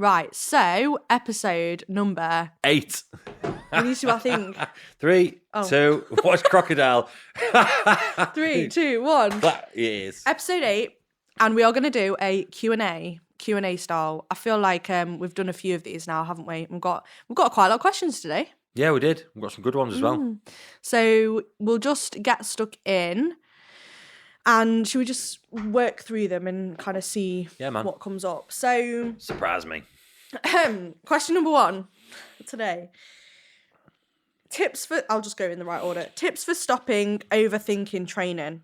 Right, so episode number 8. We need to, I think. 3, 2, watch Crocodile. 3, 2, 1. That is. Episode 8, and we are going to do a Q&A style. I feel like we've done a few of these now, haven't we? We've got quite a lot of questions today. Yeah, we did. We've got some good ones as well. So we'll just get stuck in. And should we just work through them and kind of see what comes up? So surprise me. Question number 1 today. I'll just go in the right order. Tips for stopping overthinking training.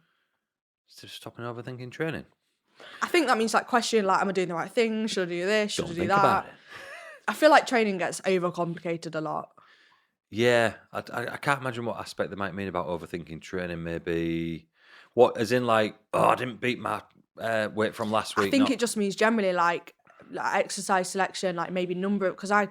Stopping overthinking training? I think that means question am I doing the right thing? Should I do this? Should I do that? About it. I feel like training gets overcomplicated a lot. Yeah, I can't imagine what aspect they might mean about overthinking training. Maybe what, as in I didn't beat my weight from last week. I think it just means generally like exercise selection, maybe number, because I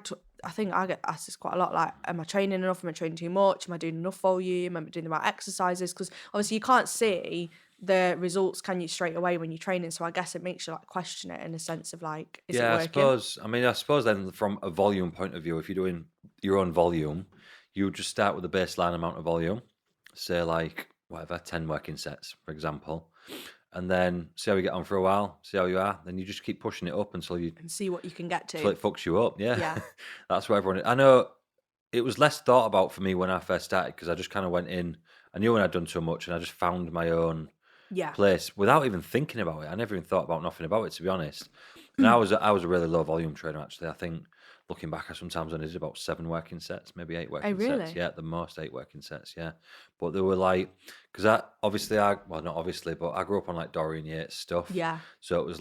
think I get asked this quite a lot, am I training enough? Am I training too much? Am I doing enough volume? Am I doing the right exercises? Because obviously you can't see the results, can you, straight away when you're training? So I guess it makes you question it in a sense of is it working? I suppose then from a volume point of view, if you're doing your own volume, you just start with a baseline amount of volume, say 10 working sets, for example, and then see how you get on for a while, see how you are, then you just keep pushing it up until you... And see what you can get to. Until it fucks you up, yeah. That's what everyone... I know it was less thought about for me when I first started, because I just kind of went in, I knew when I'd done so much, and I just found my own place without even thinking about it. I never even thought about nothing about it, to be honest. And I was a really low volume trainer, actually. I think, looking back, I sometimes only did about 7 working sets, maybe 8 working sets. Yeah, at the most 8 working sets, yeah. But they were because I grew up on Dorian Yates stuff. Yeah. So it was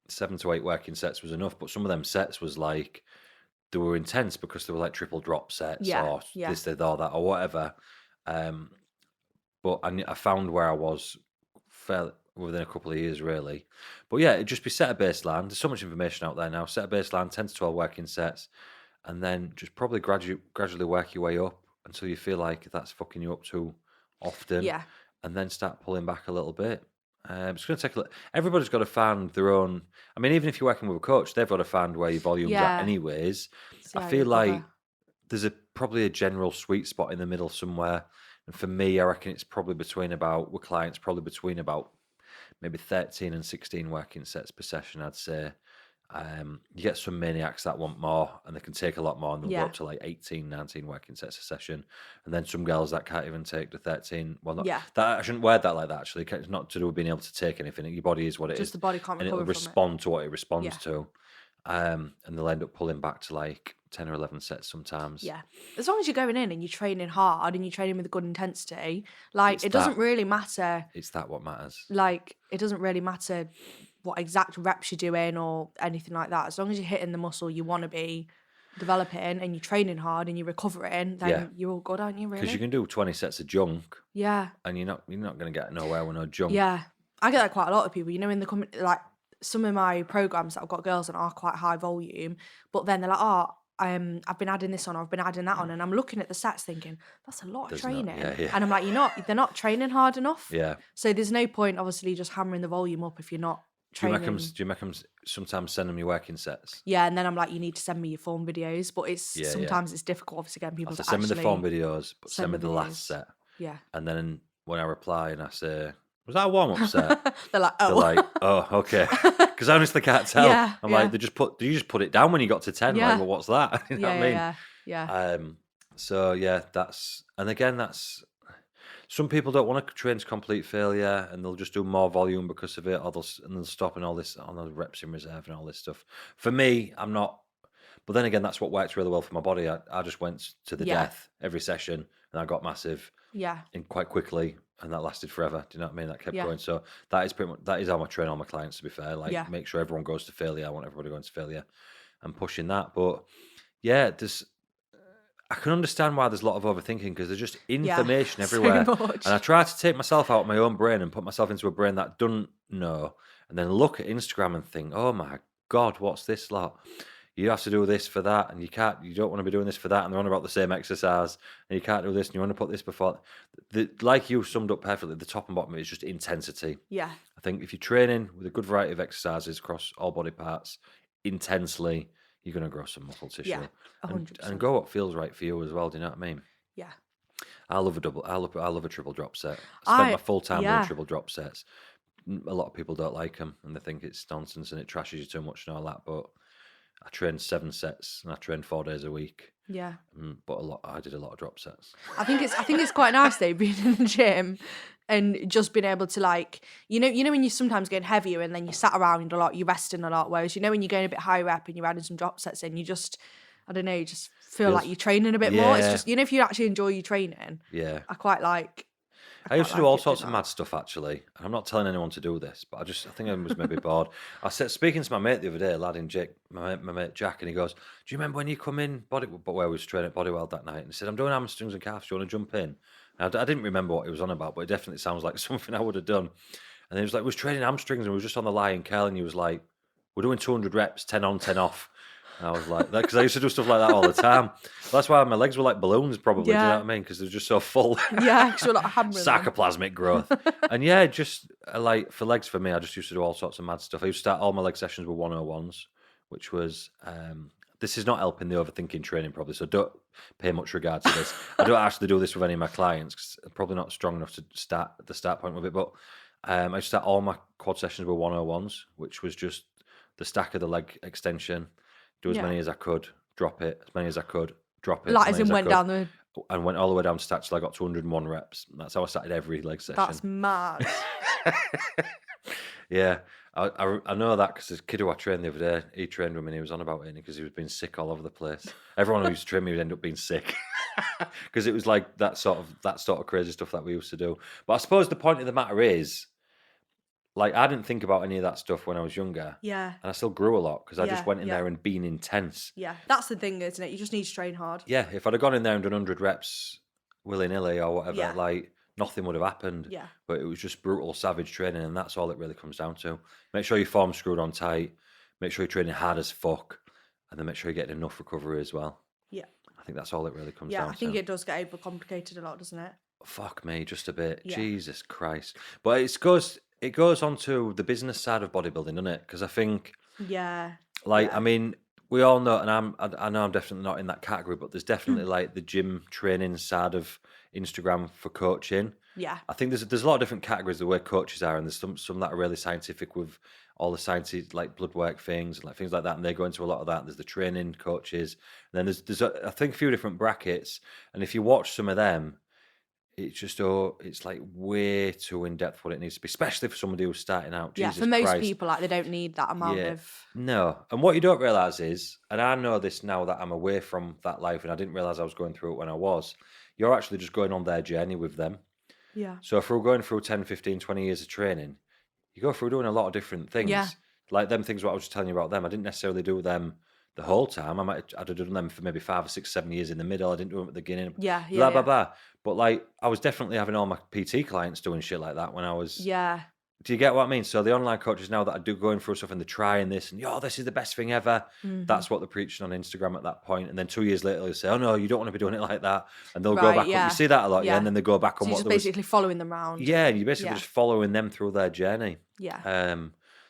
7 to 8 working sets was enough. But some of them sets was they were intense because they were triple drop sets or this, that, or that, or whatever. But I found where I was fairly within a couple of years, really. But yeah, it'd just be set a baseline. There's so much information out there now. Set a baseline, 10 to 12 working sets, and then just probably gradually work your way up until you feel like that's fucking you up too often. Yeah. And then start pulling back a little bit. It's going to take everybody's got to find their own... I mean, even if you're working with a coach, they've got to find where your volume's at anyways. I feel like there's probably a general sweet spot in the middle somewhere. And for me, I reckon it's probably between about maybe 13 and 16 working sets per session, I'd say. You get some maniacs that want more, and they can take a lot more, and they'll go up to 18, 19 working sets a session. And then some girls that can't even take the 13. Well, that I shouldn't word that like that, actually. It's not to do with being able to take anything. Your body is what it is. Just the body can't recover from it. And it'll respond to what it responds to. And they'll end up pulling back to 10 or 11 sets sometimes. Yeah. As long as you're going in and you're training hard and you're training with a good intensity, it doesn't really matter. It's what matters. It doesn't really matter what exact reps you're doing or anything like that. As long as you're hitting the muscle you want to be developing and you're training hard and you're recovering, then you're all good, aren't you, really? Because you can do 20 sets of junk. Yeah. And you're not going to get nowhere with no junk. Yeah. I get that quite a lot of people. In the community, some of my programs that I've got girls in are quite high volume, but then they're I've been adding this on, or I've been adding that on, and I'm looking at the sets thinking, that's a lot of training. And I'm like, they're not training hard enough. Yeah. So there's no point, obviously, just hammering the volume up if you're not training. Do you make them sometimes send them your working sets? Yeah, and then I'm like, you need to send me your form videos, but sometimes it's difficult, obviously, getting people to send me the form videos, but send me the last set. Yeah. And then when I reply and I say, was that a warm-up set? They're like, oh. They're like, oh, okay. Because I honestly can't tell. I'm like, did you just put it down when you got to 10? Yeah. Well, what's that? You know what I mean? Yeah. So yeah, that's some people don't want to train to complete failure, and they'll just do more volume because of it, or they'll stop and all this on the reps in reserve and all this stuff. For me, I'm not. But then again, that's what works really well for my body. I just went to the death every session, and I got massive. Yeah. And quite quickly. And that lasted forever. Do you know what I mean? That kept going. So that is how I train all my clients, to be fair. Make sure everyone goes to failure. I want everybody going to failure and pushing that. But yeah, I can understand why there's a lot of overthinking, because there's just information everywhere. So much. And I try to take myself out of my own brain and put myself into a brain that doesn't know, and then look at Instagram and think, oh my God, what's this lot? You have to do this for that, and you don't want to be doing this for that, and they're on about the same exercise, and you can't do this, and you want to put this before. Like you summed up perfectly, the top and bottom of it is just intensity. Yeah. I think if you're training with a good variety of exercises across all body parts intensely, you're going to grow some muscle Yeah, tissue, and 100%. go what feels right for you as well. Do you know what I mean? Yeah. I love a double. I love a triple drop set. I spent my I full time doing yeah. triple drop sets. A lot of people don't like them and they think it's nonsense and it trashes you too much and all that. But I trained 7 sets and I trained 4 days a week. Yeah. But I did a lot of drop sets. I think it's quite nice though being in the gym and just being able to like when you sometimes getting heavier and then you sat around a lot, you're resting a lot. Whereas when you're going a bit higher up and you're adding some drop sets in, you just I don't know, you just feel like Feels, you're training a bit more. It's yeah, just if you actually enjoy your training, yeah. I quite like I used to do all it doing sorts of that. mad stuff actually. And I'm not telling anyone to do this, but I think I was maybe bored. I said speaking to my mate the other day, a lad in Jake, my mate Jack, and he goes, "Do you remember when you come in but where we was training at Bodywell that night?" And he said, "I'm doing hamstrings and calves. Do you want to jump in?" And I didn't remember what he was on about, but it definitely sounds like something I would have done. And he was like, "We was training hamstrings and we was just on the lie and curl," and he was like, "We're doing 200 reps, 10 on, 10 off." And I was like, that because I used to do stuff like that all the time. That's why my legs were like balloons, probably. Do you know Yeah. what I mean? Because they're just so full. Yeah, because you're like hammering them. Sarcoplasmic growth. And yeah, just like for legs for me, I just used to do all sorts of mad stuff. I used to start all my leg sessions with 101s, which was this is not helping the overthinking training probably, so don't pay much regard to this. I don't actually do this with any of my clients because I'm probably not strong enough to start at the start point with it, but I used to start all my quad sessions with 101s, which was just the stack of the leg extension, do as many as I could, drop it, as many as I could, drop it, Like as as many in as I went could, down the and went all the way down to stats till I got to 101 reps. That's how I started every leg session. that's mad. Yeah, I know that because this kid who I trained the other day, he trained with me and he was on about it because he was being sick all over the place. Everyone who used to train me would end up being sick because it was like that sort of crazy stuff that we used to do. But I suppose the point of the matter is, like, I didn't think about any of that stuff when I was younger, Yeah. and I still grew a lot because I just Yeah, went in yeah. there and been intense. Yeah. That's the thing, isn't it? You just need to train hard. Yeah, if I'd have gone in there and done 100 reps willy-nilly or whatever, Yeah. like, nothing would have happened. Yeah. But it was just brutal, savage training, and that's all it really comes down to. Make sure your form's screwed on tight, make sure you're training hard as fuck, and then make sure you're getting enough recovery as well. Yeah. I think that's all it really comes Yeah, down I think to. it does get overcomplicated a lot, doesn't it? Fuck me, just a bit. Yeah. Jesus Christ. But it goes on to the business side of bodybuilding, doesn't it? Because I think, Yeah. like, Yeah. I mean, we all know, and I know I'm definitely not in that category, but there's definitely like the gym training side of Instagram for coaching. Yeah. I think there's a lot of different categories the way coaches are, and there's some that are really scientific with all the science, like blood work things, like things like that, and they go into a lot of that. There's the training coaches, and then there's I think a few different brackets, and if you watch some of them, it's just it's like way too in depth what it needs to be, especially for somebody who's starting out. Yeah. Jesus For most Christ. people, like they don't need that amount Yeah. of No, and what you don't realize is, and I know this now that I'm away from that life, and I didn't realize I was going through it when I was. You're actually just going on their journey with them. Yeah. So if we're going through 10, 15, 20 years of training, you go through doing a lot of different things. Yeah. Like them things what I was just telling you about them. I didn't necessarily do them the whole time. I'd have done them for maybe 5 or 6, 7 years in the middle. I didn't do them at the beginning. Yeah. Blah, Yeah. blah, blah. But like, I was definitely having all my PT clients doing shit like that when I was. Yeah. Do you get what I mean? So the online coaches now that I do going through stuff and they're trying this and, this is the best thing ever. Mhm. That's what they're preaching on Instagram at that point. And then 2 years later, they'll say, oh, no, you don't want to be doing it like that. And they'll go Right, back. yeah. You see that a lot, Yeah. And then they go back So on you're what just they was. basically following them around. Yeah, and you're basically Yeah. just following them through their journey. Yeah.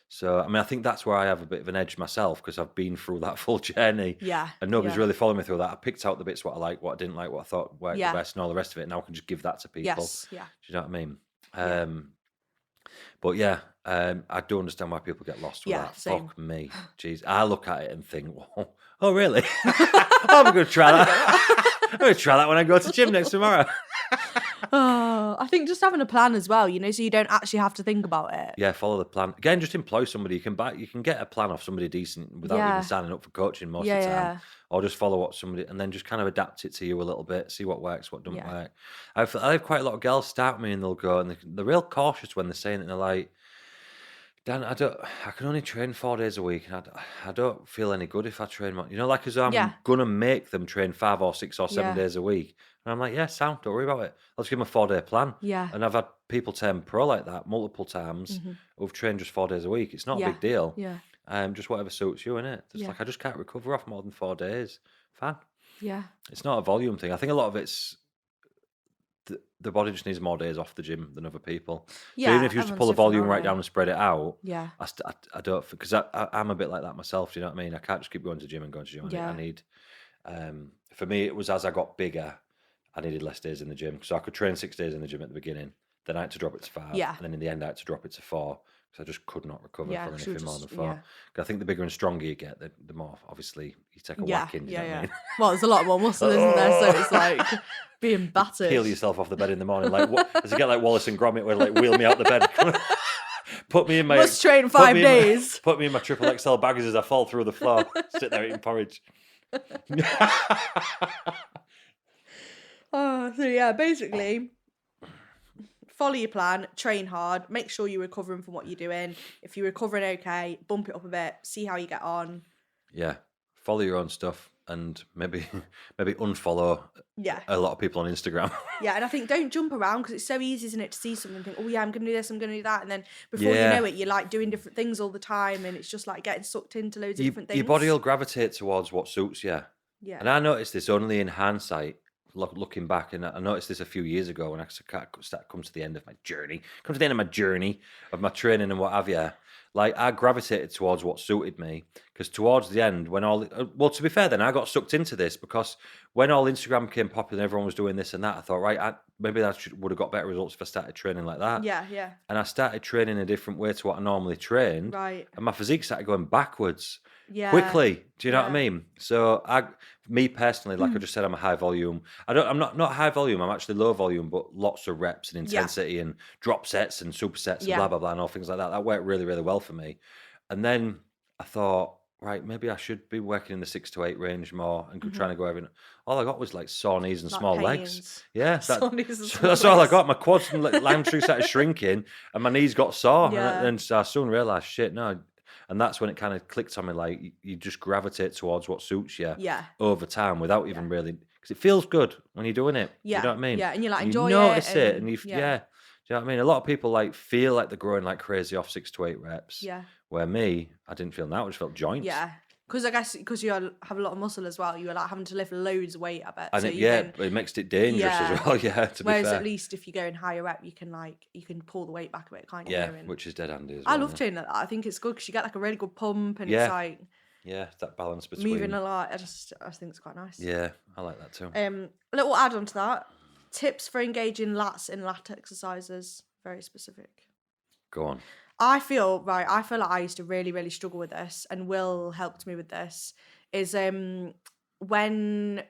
So, I mean, I think that's where I have a bit of an edge myself because I've been through that full journey. Yeah. And nobody's Yeah. really following me through that. I picked out the bits what I like, what I didn't like, what I thought worked Yeah. the best, and all the rest of it. And now I can just give that to people. Yes. Yeah. Do you know what I mean? Yeah. But yeah, I do understand why people get lost with Yeah, that. same. Fuck me. Jeez. I look at it and think, oh really? I'm going to try that. I'm going to try that when I go to gym next tomorrow. Oh, I think just having a plan as well, so you don't actually have to think about it. Yeah, follow the plan. Again, just employ somebody. You can get a plan off somebody decent without Yeah. even signing up for coaching most Yeah, of the time. yeah. Or just follow what somebody and then just kind of adapt it to you a little bit, see what works, what doesn't Yeah. work. I have quite a lot of girls start me and they'll go and they're real cautious when they're saying it and they're like, Dan, I can only train 4 days a week and I don't feel any good if I train more. Like as though I'm Yeah. gonna make them train 5 or 6 or 7 Yeah. days a week. And I'm like, yeah, sound, don't worry about it. I'll just give them a 4-day plan. Yeah. And I've had people turn pro like that multiple times who've trained just 4 days a week. It's not a Yeah. big deal. Yeah. Just whatever suits you, innit? It's Yeah. like I just can't recover off more than 4 days. Fine. Yeah. It's not a volume thing. I think a lot of it's the body just needs more days off the gym than other people. So even Yeah, if you used to everyone's pull the different, volume aren't right they? down and spread it out, Yeah. I don't, because I'm a bit like that myself. Do you know what I mean? I can't just keep going to the gym and going to the gym. I Yeah. need for me, it was as I got bigger, I needed less days in the gym. So I could train 6 days in the gym at the beginning. Then I had to drop it to 5. Yeah. And then in the end, I had to drop it to 4 because I just could not recover Yeah, from 'cause you were anything more than just 4. 'Cause I think the bigger and stronger you get, the more obviously you take a yeah, whacking. Do you yeah, know what I yeah. mean? Well, there's a lot more muscle, isn't there? So it's like being battered. Peel yourself off the bed in the morning, like what? As you get like Wallace and Gromit, where like wheel me out the bed, put me in my Must train put 5 me in my- days. put me in my triple XL baggies as I fall through the floor, sit there eating porridge. Oh, so yeah, basically, follow your plan, train hard, make sure you're recovering from what you're doing. If you're recovering okay, bump it up a bit, see how you get on. Yeah, follow your own stuff and maybe unfollow Yeah. a lot of people on Instagram. Yeah, and I think don't jump around because it's so easy, isn't it, to see something and think, oh yeah, I'm going to do this, I'm going to do that. And then before you Yeah. know it, you're like doing different things all the time and it's just like getting sucked into loads of different things. Your body will gravitate towards what suits you. Yeah. And I noticed this only in hindsight, looking back, and I noticed this a few years ago when I come to the end of my journey, of my training and what have you. Like I gravitated towards what suited me because towards the end, when to be fair, then I got sucked into this because when all Instagram became popular and everyone was doing this and that, I thought, right, maybe I would have got better results if I started training like that. Yeah, yeah. And I started training a different way to what I normally trained. Right. And my physique started going backwards Yeah. quickly. Do you know what I Yeah. mean? So me personally, like I just said, I'm a high volume. I'm not high volume. I'm actually low volume, but lots of reps and Yeah. intensity and drop sets and supersets and Yeah. blah, blah, blah, and all things like that. That worked really, really well for me. And then I thought, right, maybe I should be working in the 6 to 8 range more and trying to go every. All I got was like sore knees and Like small pains. legs. Yeah, Sore knees and small that's all I legs. got. My quads and hamstring started shrinking, and my knees got sore. Yeah. And so I soon realised, shit, no. And that's when it kind of clicked on me, like you just gravitate towards what suits you Yeah. over time without even really, because it feels good when you're doing it. Yeah. You know what I mean? Yeah, and you like And enjoy you notice it, and and yeah. yeah. Do you know what I mean? A lot of people like feel like they're growing like crazy off 6 to 8 reps. Yeah. Where me, I didn't feel that. I just felt joints. Yeah. Because I guess because you have a lot of muscle as well, you were like having to lift loads of weight, I bet. And So it makes it dangerous as well. Yeah, to be whereas fair. at least if you go in higher rep, you can pull the weight back a bit, can't you? Yeah, And which is dead handy as I well. love yeah. training like that. I think it's good because you get like a really good pump and Yeah. it's like Yeah, that balance between. moving a lot. I think it's quite nice. Yeah, I like that too. A little add on to that. Tips for engaging lats in lat exercises. Very specific. Go on. I feel like I used to really, really struggle with this, and Will helped me with this. Is when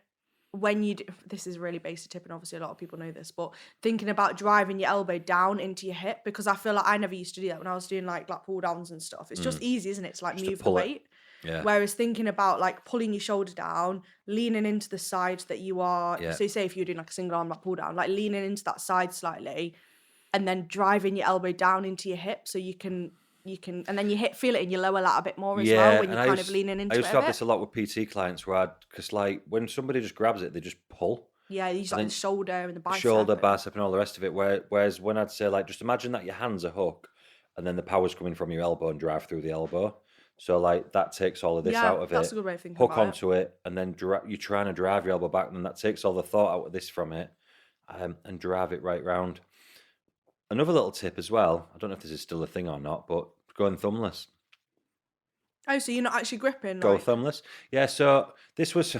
you do, this is a really basic tip, and obviously a lot of people know this, but thinking about driving your elbow down into your hip, because I feel like I never used to do that when I was doing like pull downs and stuff. It's just easy, isn't it, to like Just to move the pull it. weight. Yeah. Whereas thinking about like pulling your shoulder down, leaning into the side that you are. Yeah. So say if you're doing like a single arm pull down, like leaning into that side slightly, and then driving your elbow down into your hip, so you can, and then you feel it in your lower lat a bit more as well when you're kind of leaning into it. I used to have this a lot with PT clients because like when somebody just grabs it, they just pull. Yeah, you use like the shoulder and the bicep. Shoulder, bicep, and all the rest of it. Whereas when I'd say like, just imagine that your hand's a hook, and then the power's coming from your elbow and drive through the elbow. So like that takes all of this out of it. That's a good way of thinking Hook about onto it, and then you're trying to drive your elbow back, and then that takes all the thought out of this from it, and drive it right round. Another little tip as well. I don't know if this is still a thing or not, but going thumbless. Oh, so you're not actually gripping? Go like... thumbless. Yeah, so this was,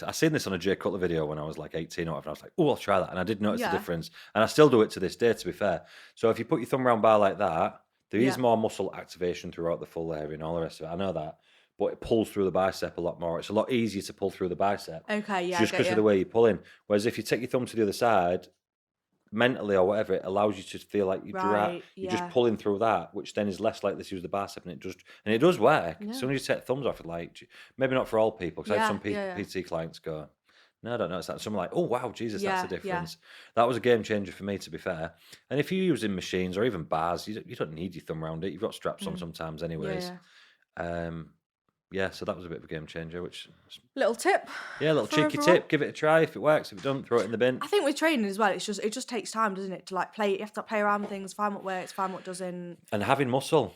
I seen this on a Jay Cutler video when I was like 18 or whatever. I was like, oh, I'll try that. And I did notice the difference. And I still do it to this day, to be fair. So if you put your thumb around bar like that, there is more muscle activation throughout the full area and all the rest of it. I know that. But it pulls through the bicep a lot more. It's a lot easier to pull through the bicep. Okay, yeah. Just because of the way you pull in. Whereas if you take your thumb to the other side, mentally or whatever, it allows you to feel like you're just pulling through that, which then is less likely to use the bicep, and it does work. As soon as you take thumbs off, it like, maybe not for all people, because I had some PT clients go, no, I don't notice that. Some are like, oh wow, Jesus, that's the difference. That was a game changer for me, to be fair. And if you're using machines or even bars, you don't need your thumb around it. You've got straps on sometimes anyways. Yeah, so that was a bit of a game changer, which... Little tip. Yeah, little cheeky tip. Give it a try. If it works, if it doesn't, throw it in the bin. I think with training as well, it just takes time, doesn't it? To like play, you have to play around with things, find what works, find what doesn't. And having muscle.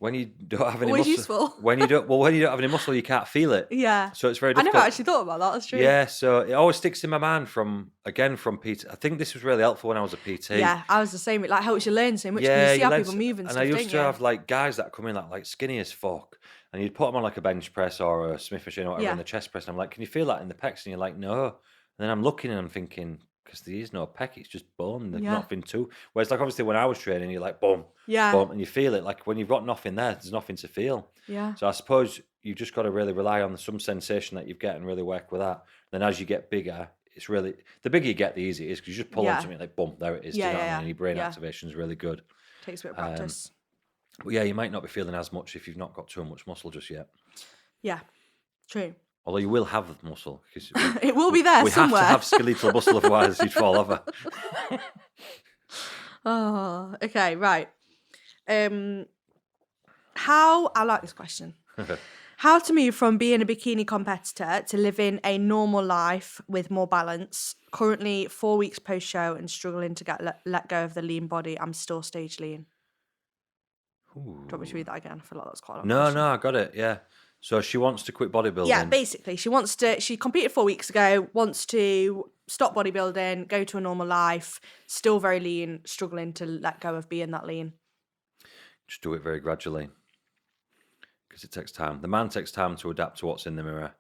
when you don't have any Always muscle, useful. when you don't have any muscle, you can't feel it. Yeah. So it's very I difficult. never actually thought about that. That's true. Yeah, so it always sticks in my mind from PT. I think this was really helpful when I was a PT. Yeah, I was the same. It like helps you learn so much. Yeah, You see how people move and stuff, I used don't to you? have like guys that come in like skinny as fuck, and you'd put them on like a bench press or a Smith machine or whatever in the chest press, and I'm like, can you feel that in the pecs? And you're like, no. And then I'm looking and I'm thinking, because there is no pec, it's just bone. There's nothing to. Whereas like obviously when I was training, you're like boom, boom, and you feel it. Like when you've got nothing there's nothing to feel. Yeah. So I suppose you've just got to really rely on some sensation that you get and really work with that. Then as you get bigger, it's really the bigger you get, the easier it is, because you just pull on something like boom, there it is. Do you know what I mean? And your brain activation is really good. Takes a bit of practice. But yeah, you might not be feeling as much if you've not got too much muscle just yet. Yeah, true. Although you will have muscle, because it will be there somewhere. We have to have skeletal muscle, otherwise you'd fall over. Oh, okay, right. How I like this question. How to move from being a bikini competitor to living a normal life with more balance. Currently 4 weeks post show and struggling to get let go of the lean body. I'm still stage lean. Ooh. Do you want me to read that again? I feel like that's quite a long question. No, I got it. Yeah. So she wants to quit bodybuilding. Yeah, basically, she competed 4 weeks ago, wants to stop bodybuilding, go to a normal life, still very lean, struggling to let go of being that lean. Just do it very gradually, because it takes time. The man takes time to adapt to what's in the mirror,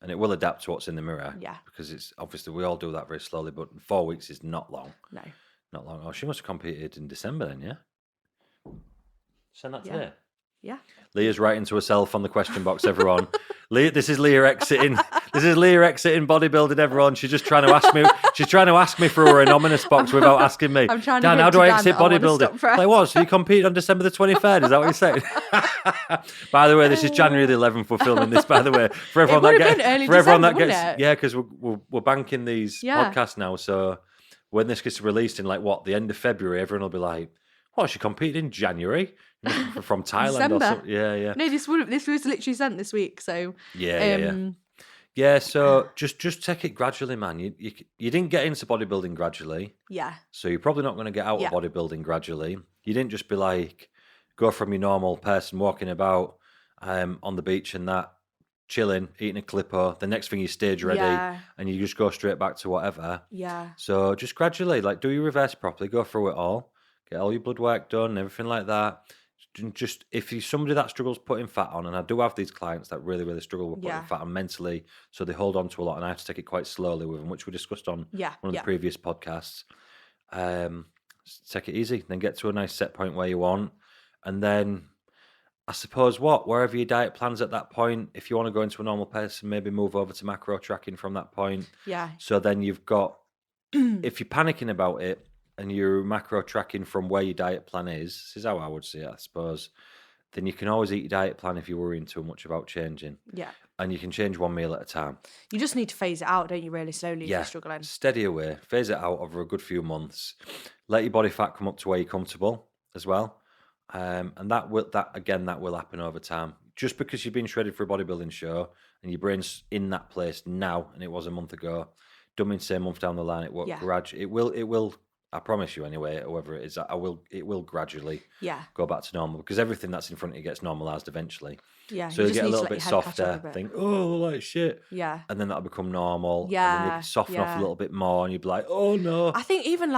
and it will adapt to what's in the mirror. Yeah. Because it's obviously we all do that very slowly, but 4 weeks is not long. No. Not long. Oh, she must have competed in December then, yeah? Send that today. Yeah. Leah's writing to herself on the question box, everyone. This is Leah exiting. This is Leah exiting bodybuilding, everyone. She's just trying to ask me. She's trying to ask me for her anonymous box without asking me. I'm trying Dan, to how do I exit Dan bodybuilding? Like what? So you competed on December the 23rd? Is that what you're saying? By the way, this is January the 11th. We're filming this. By the way, for everyone that gets, yeah, because we're banking these podcasts now. So when this gets released in the end of February, everyone will be like, "Oh, she competed in January from Thailand or something." Yeah. No, this was literally sent this week. So yeah. So just take it gradually, man. You didn't get into bodybuilding gradually. Yeah. So you're probably not going to get out of bodybuilding gradually. You didn't just be like go from your normal person walking about on the beach and that, chilling, eating a clipper. The next thing you stage ready, and you just go straight back to whatever. Yeah. So just gradually, do your reverse properly. Go through it all. Get all your blood work done, everything like that. Just if you're somebody that struggles putting fat on, and I do have these clients that really, really struggle with putting fat on mentally, so they hold on to a lot, and I have to take it quite slowly with them, which we discussed on one of the previous podcasts. Take it easy, then get to a nice set point where you want, and then I suppose wherever your diet plan's at that point, if you want to go into a normal person, maybe move over to macro tracking from that point. Yeah. So then you've got, if you're panicking about it, and you're macro tracking from where your diet plan is, this is how I would see it, I suppose, then you can always eat your diet plan if you're worrying too much about changing. Yeah. And you can change one meal at a time. You just need to phase it out, don't you, really slowly if you're struggling. Steady away. Phase it out over a good few months. Let your body fat come up to where you're comfortable as well. And that will happen over time. Just because you've been shredded for a bodybuilding show and your brain's in that place now and it was a month ago, don't mean to say a month down the line it won't gradually. It will. I promise you anyway, whoever it is, it will gradually go back to normal, because everything that's in front of you gets normalised eventually. Yeah. So you get a little bit softer, think, oh, like shit. Yeah. And then that'll become normal. Yeah. And then you soften off a little bit more and you'd be like, oh no. I think even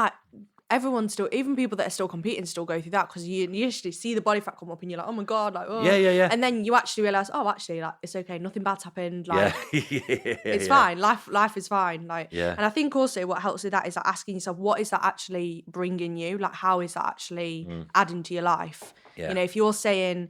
even people that are still competing still go through that, because you usually see the body fat come up and you're like, oh my God, like, oh. Yeah. And then you actually realise, oh, actually, like, it's okay, nothing bad's happened, like, it's fine, life is fine, like. And I think also what helps with that is like asking yourself, what is that actually bringing you? Like, how is that actually adding to your life? Yeah. You know, if you're saying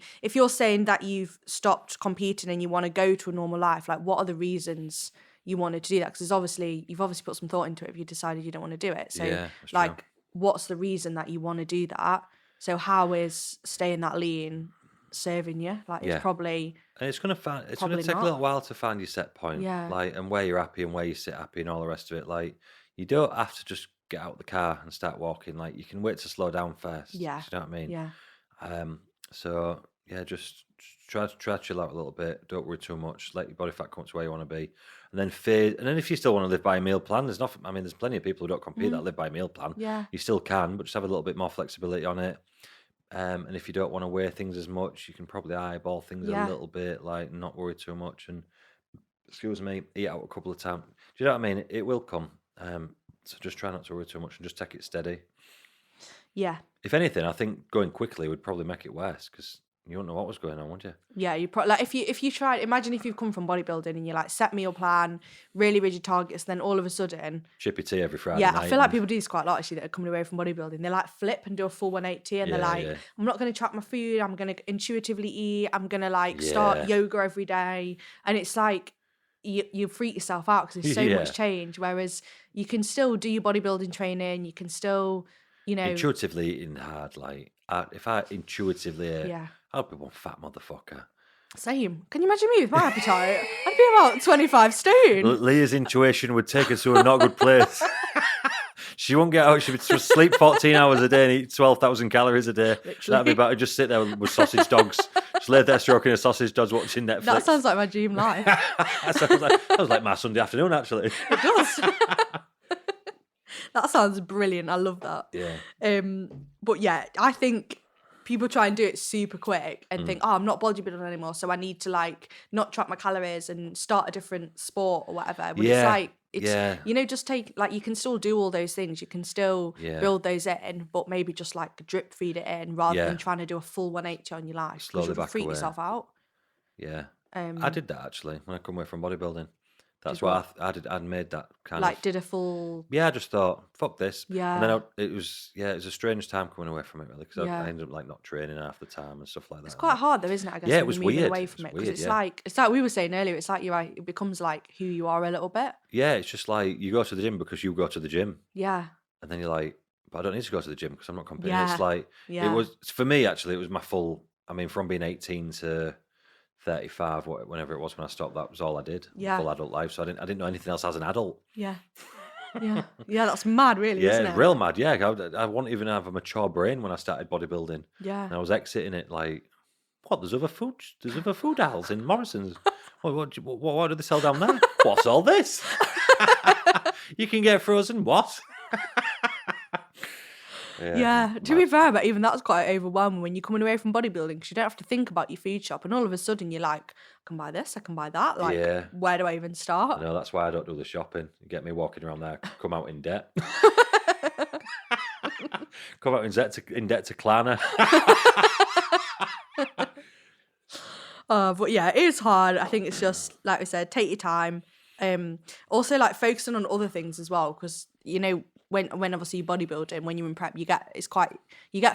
that you've stopped competing and you want to go to a normal life, like, what are the reasons you wanted to do that? Because you've obviously put some thought into it if you decided you don't want to do it. So, like, what's the reason that you want to do that? So how is staying that lean serving you? Like, it's probably, and it's gonna take a little while to find your set point, and where you're happy and where you sit happy and all the rest of it. Like, you don't have to just get out of the car and start walking. Like, you can wait to slow down first. Yeah. Do you know what I mean? Yeah. So just try to chill out a little bit. Don't worry too much. Let your body fat come to where you want to be, and then if you still want to live by a meal plan, there's nothing. I mean, there's plenty of people who don't compete that live by a meal plan. Yeah. You still can, but just have a little bit more flexibility on it. And if you don't want to weigh things as much, you can probably eyeball things a Yeah. little bit, like not worry too much, and excuse me, eat out a couple of times. Do you know what I mean? It will come. So just try not to worry too much and just take it steady. Yeah. If anything, I think going quickly would probably make it worse because you wouldn't know what was going on, would you? Yeah, you probably like if you try. Imagine if you've come from bodybuilding and you like set meal plan, really rigid targets, then all of a sudden, Chippy tea every Friday yeah, night. I feel like people do this quite a lot actually that are coming away from bodybuilding. They like flip and do a full 180 and they're like, I'm not going to track my food. I'm going to intuitively eat. I'm going to like start yoga every day, and it's like you freak yourself out because there's so much change. Whereas you can still do your bodybuilding training. You can still, intuitively eating hard. Like if I intuitively ate, I'd be one fat motherfucker. Same. Can you imagine me with my appetite? I'd be about 25 stone. Leah's intuition would take us to a not good place. She won't get out. She would just sleep 14 hours a day and eat 12,000 calories a day. Literally. That'd be better. Just sit there with sausage dogs. Just lay there stroking a sausage dogs watching Netflix. That sounds like my dream life. that sounds like my Sunday afternoon, actually. It does. That sounds brilliant. I love that. Yeah. But yeah, I think people try and do it super quick and think, I'm not bodybuilding anymore, so I need to like not track my calories and start a different sport or whatever. But it's like, just take, like, you can still do all those things. You can still build those in, but maybe just like drip feed it in rather than trying to do a full 180 on your life. Slowly you'll back freak away. yourself out. Yeah. I did that actually when I come away from bodybuilding. That's why I'd made that kind like of... did a full... Yeah, I just thought, fuck this. Yeah. And then it was a strange time coming away from it, really, because I ended up like not training half the time and stuff like that. It's quite hard though, isn't it? I guess. Yeah, it was weird. Away from it because it's like we were saying earlier. It's like it becomes like who you are a little bit. Yeah, it's just like you go to the gym because you go to the gym. Yeah. And then you're like, but I don't need to go to the gym because I'm not competing. It's like it was for me actually. It was my full. I mean, from being 18 to 35, whenever it was when I stopped, that was all I did. Yeah. Full adult life. So I didn't know anything else as an adult. Yeah. Yeah. Yeah, that's mad, really, isn't it? Yeah, real mad. Yeah, I wouldn't even have a mature brain when I started bodybuilding. Yeah. And I was exiting it like, what? There's other food aisles in Morrison's. What do they sell down there? What's all this? You can get frozen what? Yeah, to be fair, but even that's quite overwhelming when you're coming away from bodybuilding because you don't have to think about your food shop, and all of a sudden you're like, I can buy this, I can buy that. Like, where do I even start? No, that's why I don't do the shopping. You get me walking around there, come out in debt. Come out in debt to Klarna. But yeah, it is hard. I think it's just, like we said, take your time. Also, like, focusing on other things as well, because, when obviously you're bodybuilding, when you're in prep, you get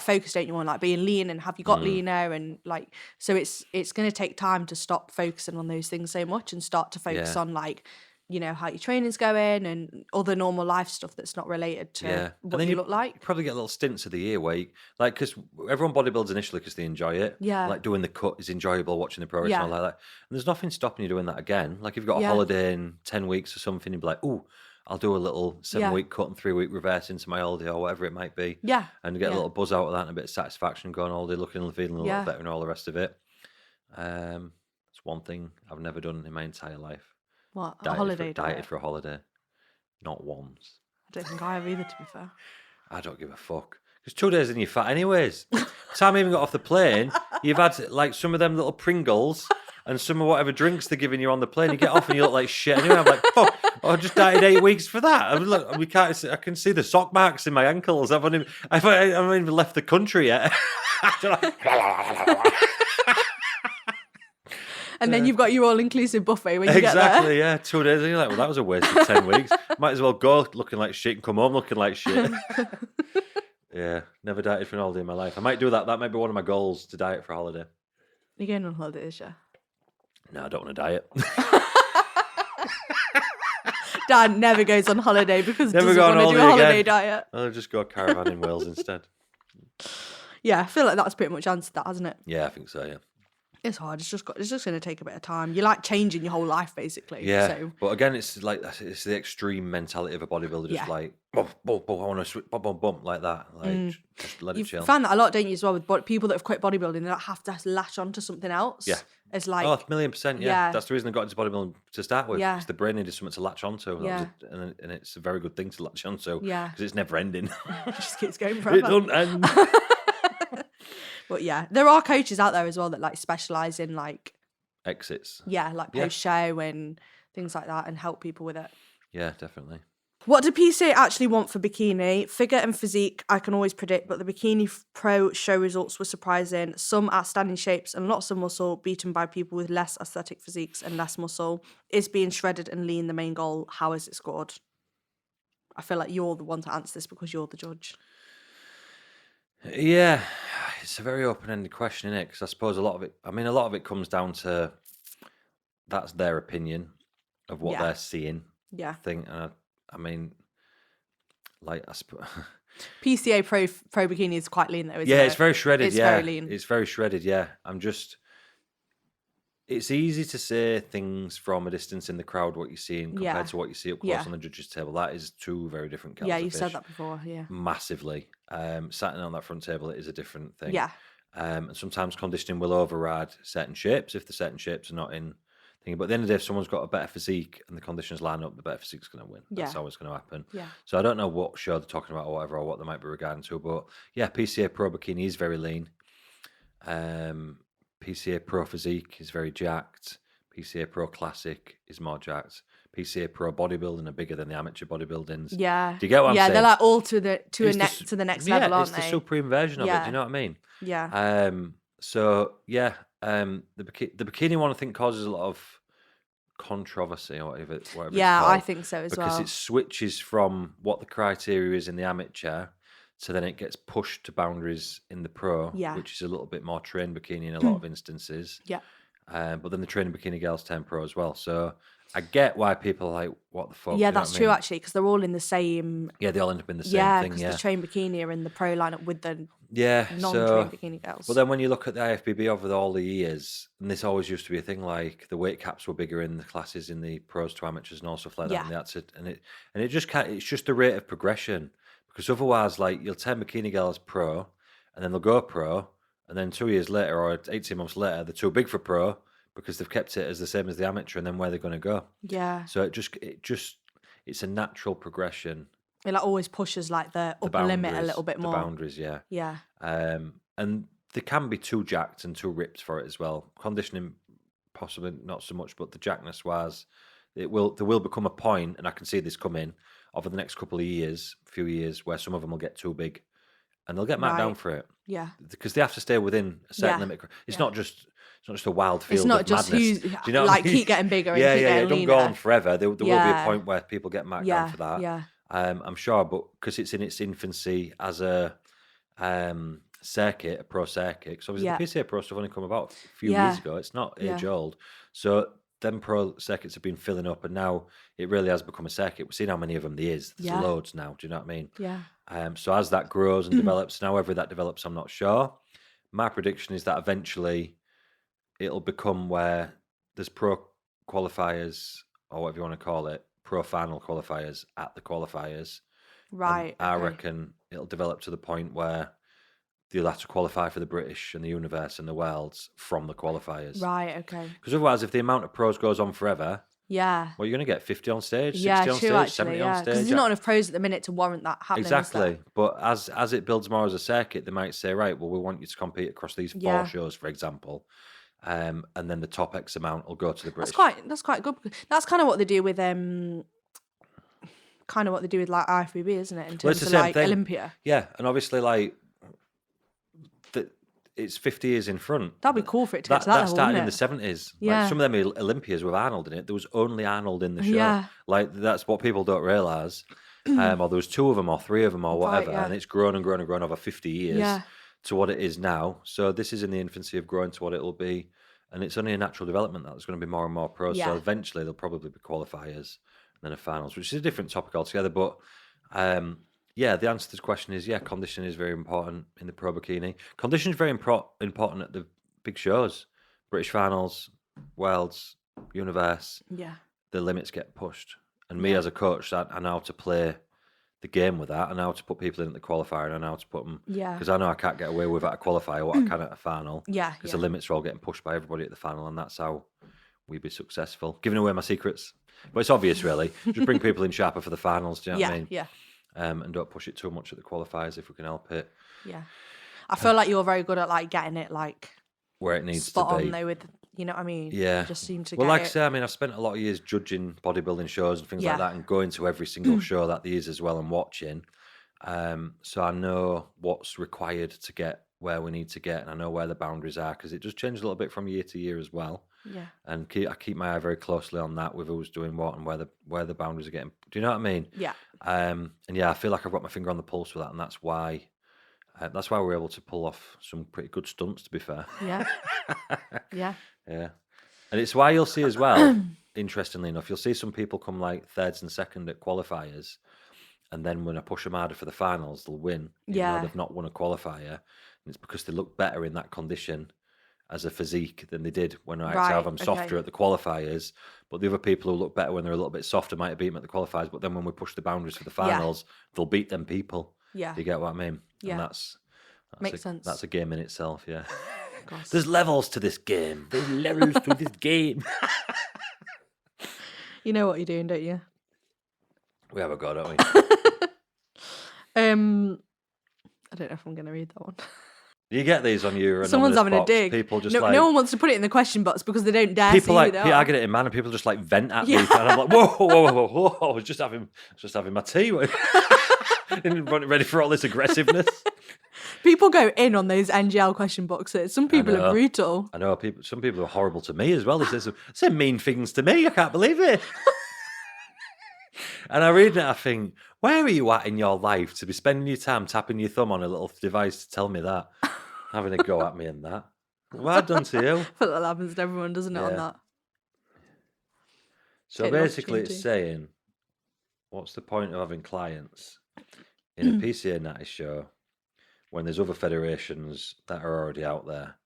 focused, don't you, on like being lean and have you got leaner, and like, so it's going to take time to stop focusing on those things so much and start to focus on like, how your training's going and other normal life stuff that's not related to what you look like. You probably get little stints of the year where like, because everyone bodybuilds initially because they enjoy it. Yeah. Like doing the cut is enjoyable, watching the progress and all like that. And there's nothing stopping you doing that again. Like if you've got a holiday in 10 weeks or something, you'd be like, ooh, I'll do a little 7-week cut and 3-week reverse into my holiday or whatever it might be. Yeah. And get a little buzz out of that and a bit of satisfaction going all day, looking and feeling a little better and all the rest of it. It's one thing I've never done in my entire life. What? A holiday diet? Dieted for a holiday. Not once. I don't think I have either, to be fair. I don't give a fuck. Because 2 days and you're fat anyways. Time I even got off the plane, you've had like some of them little Pringles and some of whatever drinks they're giving you on the plane. You get off and you look like shit anyway. I'm like, fuck, I just dieted 8 weeks for that. I can see the sock marks in my ankles. I haven't even left the country yet. And then you've got your all-inclusive buffet when you get there. Exactly, yeah. 2 days, and you're like, well, that was a waste of 10 weeks. Might as well go looking like shit and come home looking like shit. Yeah, never dieted for an holiday in my life. I might do that. That might be one of my goals, to diet for a holiday. You're going on holiday this year? No, I don't want to diet. Dad never goes on holiday because he never doesn't want to do a holiday again. diet. I'll just go caravan in Wales instead. Yeah, I feel like that's pretty much answered that, hasn't it? Yeah, I think so, yeah. It's hard. It's just going to take a bit of time. You're like changing your whole life, basically. Yeah, so. But again, it's the extreme mentality of a bodybuilder. Just like, boom, boom, boom, I want to switch, boom, boom, boom, like that. Like, just let it chill. You find that a lot, don't you, as well, with people that have quit bodybuilding, they have to latch onto something else. Yeah. It's like... Oh, 1,000,000%, yeah. That's the reason I got into bodybuilding to start with. Yeah. Because the brain needed something to latch onto. Yeah. And it's a very good thing to latch onto. Yeah. Because it's never ending. It just keeps going forever. It doesn't end. But yeah, there are coaches out there as well that like specialize in like exits. like post show and things like that and help people with it. Yeah, definitely. What do PCA actually want for bikini? Figure and physique, I can always predict, but the Bikini Pro show results were surprising. Some outstanding shapes and lots of muscle, beaten by people with less aesthetic physiques and less muscle. Is being shredded and lean the main goal? How is it scored? I feel like you're the one to answer this because you're the judge. Yeah, it's a very open-ended question, isn't it? Because I suppose a lot of it comes down to that's their opinion of what they're seeing. Yeah. I mean, like I suppose PCA Pro Bikini is quite lean though, isn't it? yeah, it's very shredded. It's very lean. It's very shredded. Yeah, it's easy to say things from a distance in the crowd, what you're seeing compared to what you see up close on the judges' table. That is two very different kettles of you fish. said that before. Yeah, massively. Sitting on that front table, it is a different thing. Yeah. And sometimes conditioning will override certain shapes if the certain shapes are not in thing. But at the end of the day, if someone's got a better physique and the conditions line up, the better physique's going to win. That's always going to happen. Yeah. So I don't know what show they're talking about or whatever, or what they might be regarding to. But yeah, PCA Pro Bikini is very lean. PCA Pro Physique is very jacked. PCA Pro Classic is more jacked. PCA Pro Bodybuilding are bigger than the amateur bodybuildings. Yeah. Do you get what I'm saying? Yeah, they're like all to the next level, aren't it's they? the supreme version of it. Do you know what I mean? Yeah. So yeah, the bikini one I think causes a lot of controversy or whatever it's called, I think so as well. because it switches from what the criteria is in the amateur, so then it gets pushed to boundaries in the pro, which is a little bit more trained bikini in a lot of instances. Yeah. But then the training bikini girls turn pro as well. So I get why people are like, what the fuck? Yeah, that's true actually, because they're all in the same. Yeah, they all end up in the same thing. Yeah, because the trained bikini are in the pro lineup with the non-trained so, bikini girls. But then when you look at the IFBB over all the years, and this always used to be a thing, like the weight caps were bigger in the classes in the pros to amateurs and all stuff like that. And that's it. And it just it's just the rate of progression, because otherwise, like you'll turn bikini girls pro, and then they'll go pro, and then 2 years later or 18 months later, they're too big for pro because they've kept it as the same as the amateur, and then where they're going to go. Yeah. So it's a natural progression. It like always pushes like the upper limit a little bit more. The boundaries, yeah. Yeah. And they can be too jacked and too ripped for it as well. Conditioning, possibly not so much, but the jackness wise, there will become a point, and I can see this coming over the next few years, where some of them will get too big, and they'll get marked down for it. Yeah. Because they have to stay within a certain limit. It's not just a wild field. It's not of just madness. who's Do you know like what I mean? keep getting bigger. Yeah, and keep getting it don't leaner. go on forever. There will be a point where people get marked down for that. Yeah. I'm sure, but because it's in its infancy as a circuit, a pro circuit. Because obviously the PCA Pro stuff only come about a few years ago. It's not age old. So them pro circuits have been filling up, and now it really has become a circuit. We've seen how many of them there is. There's loads now. Do you know what I mean? Yeah. So as that grows and develops, however that develops, I'm not sure. My prediction is that eventually it'll become where there's pro qualifiers, or whatever you want to call it, pro final qualifiers at the qualifiers. Right. I reckon it'll develop to the point where you'll have to qualify for the British and the Universe and the Worlds from the qualifiers. Right, okay. Because otherwise, if the amount of pros goes on forever, well, you're going to get 50 on stage, 60 on stage, actually, 70 on stage. Because there's not enough pros at the minute to warrant that happening. Exactly. But as it builds more as a circuit, they might say, right, well, we want you to compete across these 4 shows, for example. And then the top X amount will go to the British. That's quite good. That's kind of what they do with like IFBB, isn't it? In terms of like Olympia. Yeah, and obviously like it's 50 years in front. That'd be cool for it to get to that level, started wouldn't in it? the 70s. Yeah. Like some of them Olympias with Arnold in it. There was only Arnold in the show. Yeah. Like that's what people don't realise. Or there was 2 of them or 3 of them or whatever, and it's grown and grown and grown over 50 years to what it is now. So this is in the infancy of growing to what it'll be, and it's only a natural development that there's going to be more and more pros. So eventually there'll probably be qualifiers and then a finals, which is a different topic altogether. But the answer to this question is conditioning is very important in the pro bikini. Conditioning is very important at the big shows, British finals, Worlds, Universe. Yeah. The limits get pushed. And me as a coach, I know how to play the game with that. I know how to put people in at the qualifier, and I know how to put them. Yeah. Because I know I can't get away with at a qualifier what I can at a final. Yeah. Because the limits are all getting pushed by everybody at the final, and that's how we be successful. Giving away my secrets. But it's obvious, really. Just bring people in sharper for the finals, do you know what I mean? Yeah. And don't push it too much at the qualifiers if we can help it. Yeah. I feel like you're very good at like getting it like where it needs spot to on be. though with, you know what I mean? Yeah. You just seem to Well, get like I it. say, I mean, I've spent a lot of years judging bodybuilding shows and things like Yeah. that, and going to every single show that there is as well and watching. So I know what's required to get where we need to get, and I know where the boundaries are, because it does change a little bit from year to year as well. Yeah. And I keep my eye very closely on that with who's doing what and where the boundaries are getting. Do you know what I mean? Yeah. And yeah, I feel like I've got my finger on the pulse with that, and that's why we're able to pull off some pretty good stunts. To be fair. Yeah. Yeah. Yeah. And it's why you'll see as well, interestingly enough, you'll see some people come like thirds and second at qualifiers, and then when I push them harder for the finals, they'll win, even though Yeah. they've not won a qualifier. And it's because they look better in that condition as a physique than they did when I actually have them softer okay. at the qualifiers. But the other people who look better when they're a little bit softer might have beat them at the qualifiers, but then when we push the boundaries for the finals, they'll beat them people. Yeah. Do you get what I mean? Yeah. And that's Makes sense. That's a game in itself, yeah. Gosh. There's levels to this game. There's levels to this game. You know what you're doing, don't you? We have a go, don't we? I don't know if I'm going to read that one. You get these on your Someone's having box. a dig. People just no one wants to put it in the question box because they don't dare people see like it. I get it in man, and people just like vent at me, Yeah. and I'm like, whoa, whoa, whoa, whoa, whoa! I was just having my tea, ready for all this aggressiveness. People go in on those NGL question boxes. Some people are brutal. I know some people are horrible to me as well. They say mean things to me. I can't believe it. And I read it, I think, where are you at in your life to be spending your time tapping your thumb on a little device to tell me that? Having a go at me and that. What have I done to you? I feel like that happens to everyone, doesn't it, on that? So basically it's saying, what's the point of having clients in a PCA Natty show when there's other federations that are already out there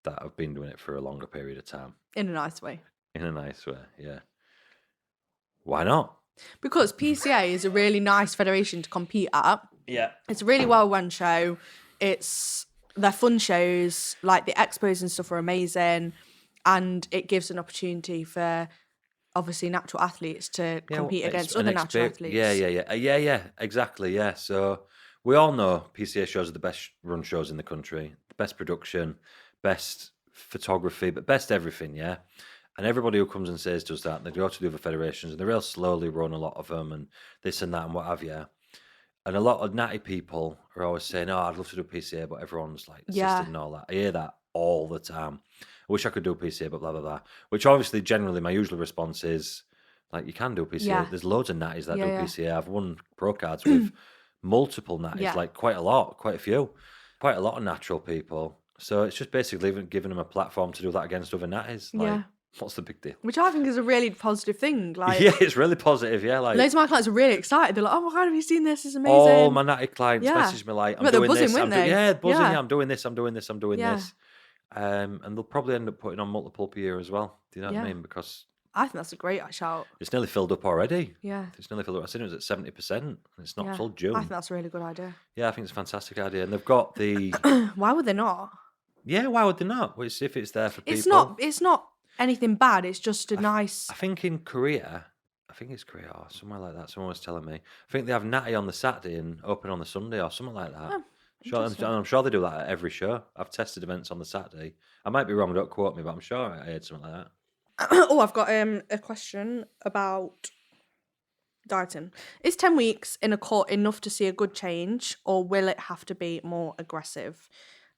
that have been doing it for a longer period of time? In a nice way. In a nice way, yeah. Why not? Because PCA is a really nice federation to compete at. Yeah. It's a really well-run show. They're fun shows. Like, the expos and stuff are amazing. And it gives an opportunity for, obviously, natural athletes to compete against other natural athletes. Yeah, exactly, yeah. So we all know PCA shows are the best run shows in the country. The best production, best photography, but best everything, yeah? And everybody who comes and says does that, and they go to the other federations, and they real slowly run a lot of them, and this and that and what have you. And a lot of natty people are always saying, "Oh, I'd love to do PCA," but everyone's like assisted and all that. I hear that all the time. I wish I could do PCA, but blah blah blah. Which obviously, generally, my usual response is like, "You can do PCA. Yeah. There's loads of natties that do PCA. I've won pro cards with multiple natties, like quite a lot, quite a lot of natural people. So it's just basically giving them a platform to do that against other natties. Like, what's the big deal? Which I think is a really positive thing. Like, yeah, it's really positive. Yeah, like loads of my clients are really excited. They're like, "Oh my god, have you seen this? It's amazing." All my natty clients message me like, "I'm But they're doing buzzing, this." weren't they? Yeah, buzzing. Yeah. Yeah, I'm doing this. I'm doing this. I'm doing this. And they'll probably end up putting on multiple per year as well. Do you know what I mean? Because I think that's a great shout. it's nearly filled up already. Yeah. It's nearly filled up. I think it was at 70%, and it's not till June. I think that's a really good idea. Yeah, I think it's a fantastic idea. And they've got the. Why would they not? Yeah, why would they not? Well, if it's there for people. It's not anything bad. It's just a nice. I think in Korea, I think it's Korea or somewhere like that. Someone was telling me. I think they have natty on the Saturday and open on the Sunday or something like that. I'm sure they do that at every show. I've tested events on the Saturday. I might be wrong, don't quote me, but I'm sure I heard something like that. Oh, I've got a question about dieting. Is 10 weeks in a court enough to see a good change, or will it have to be more aggressive?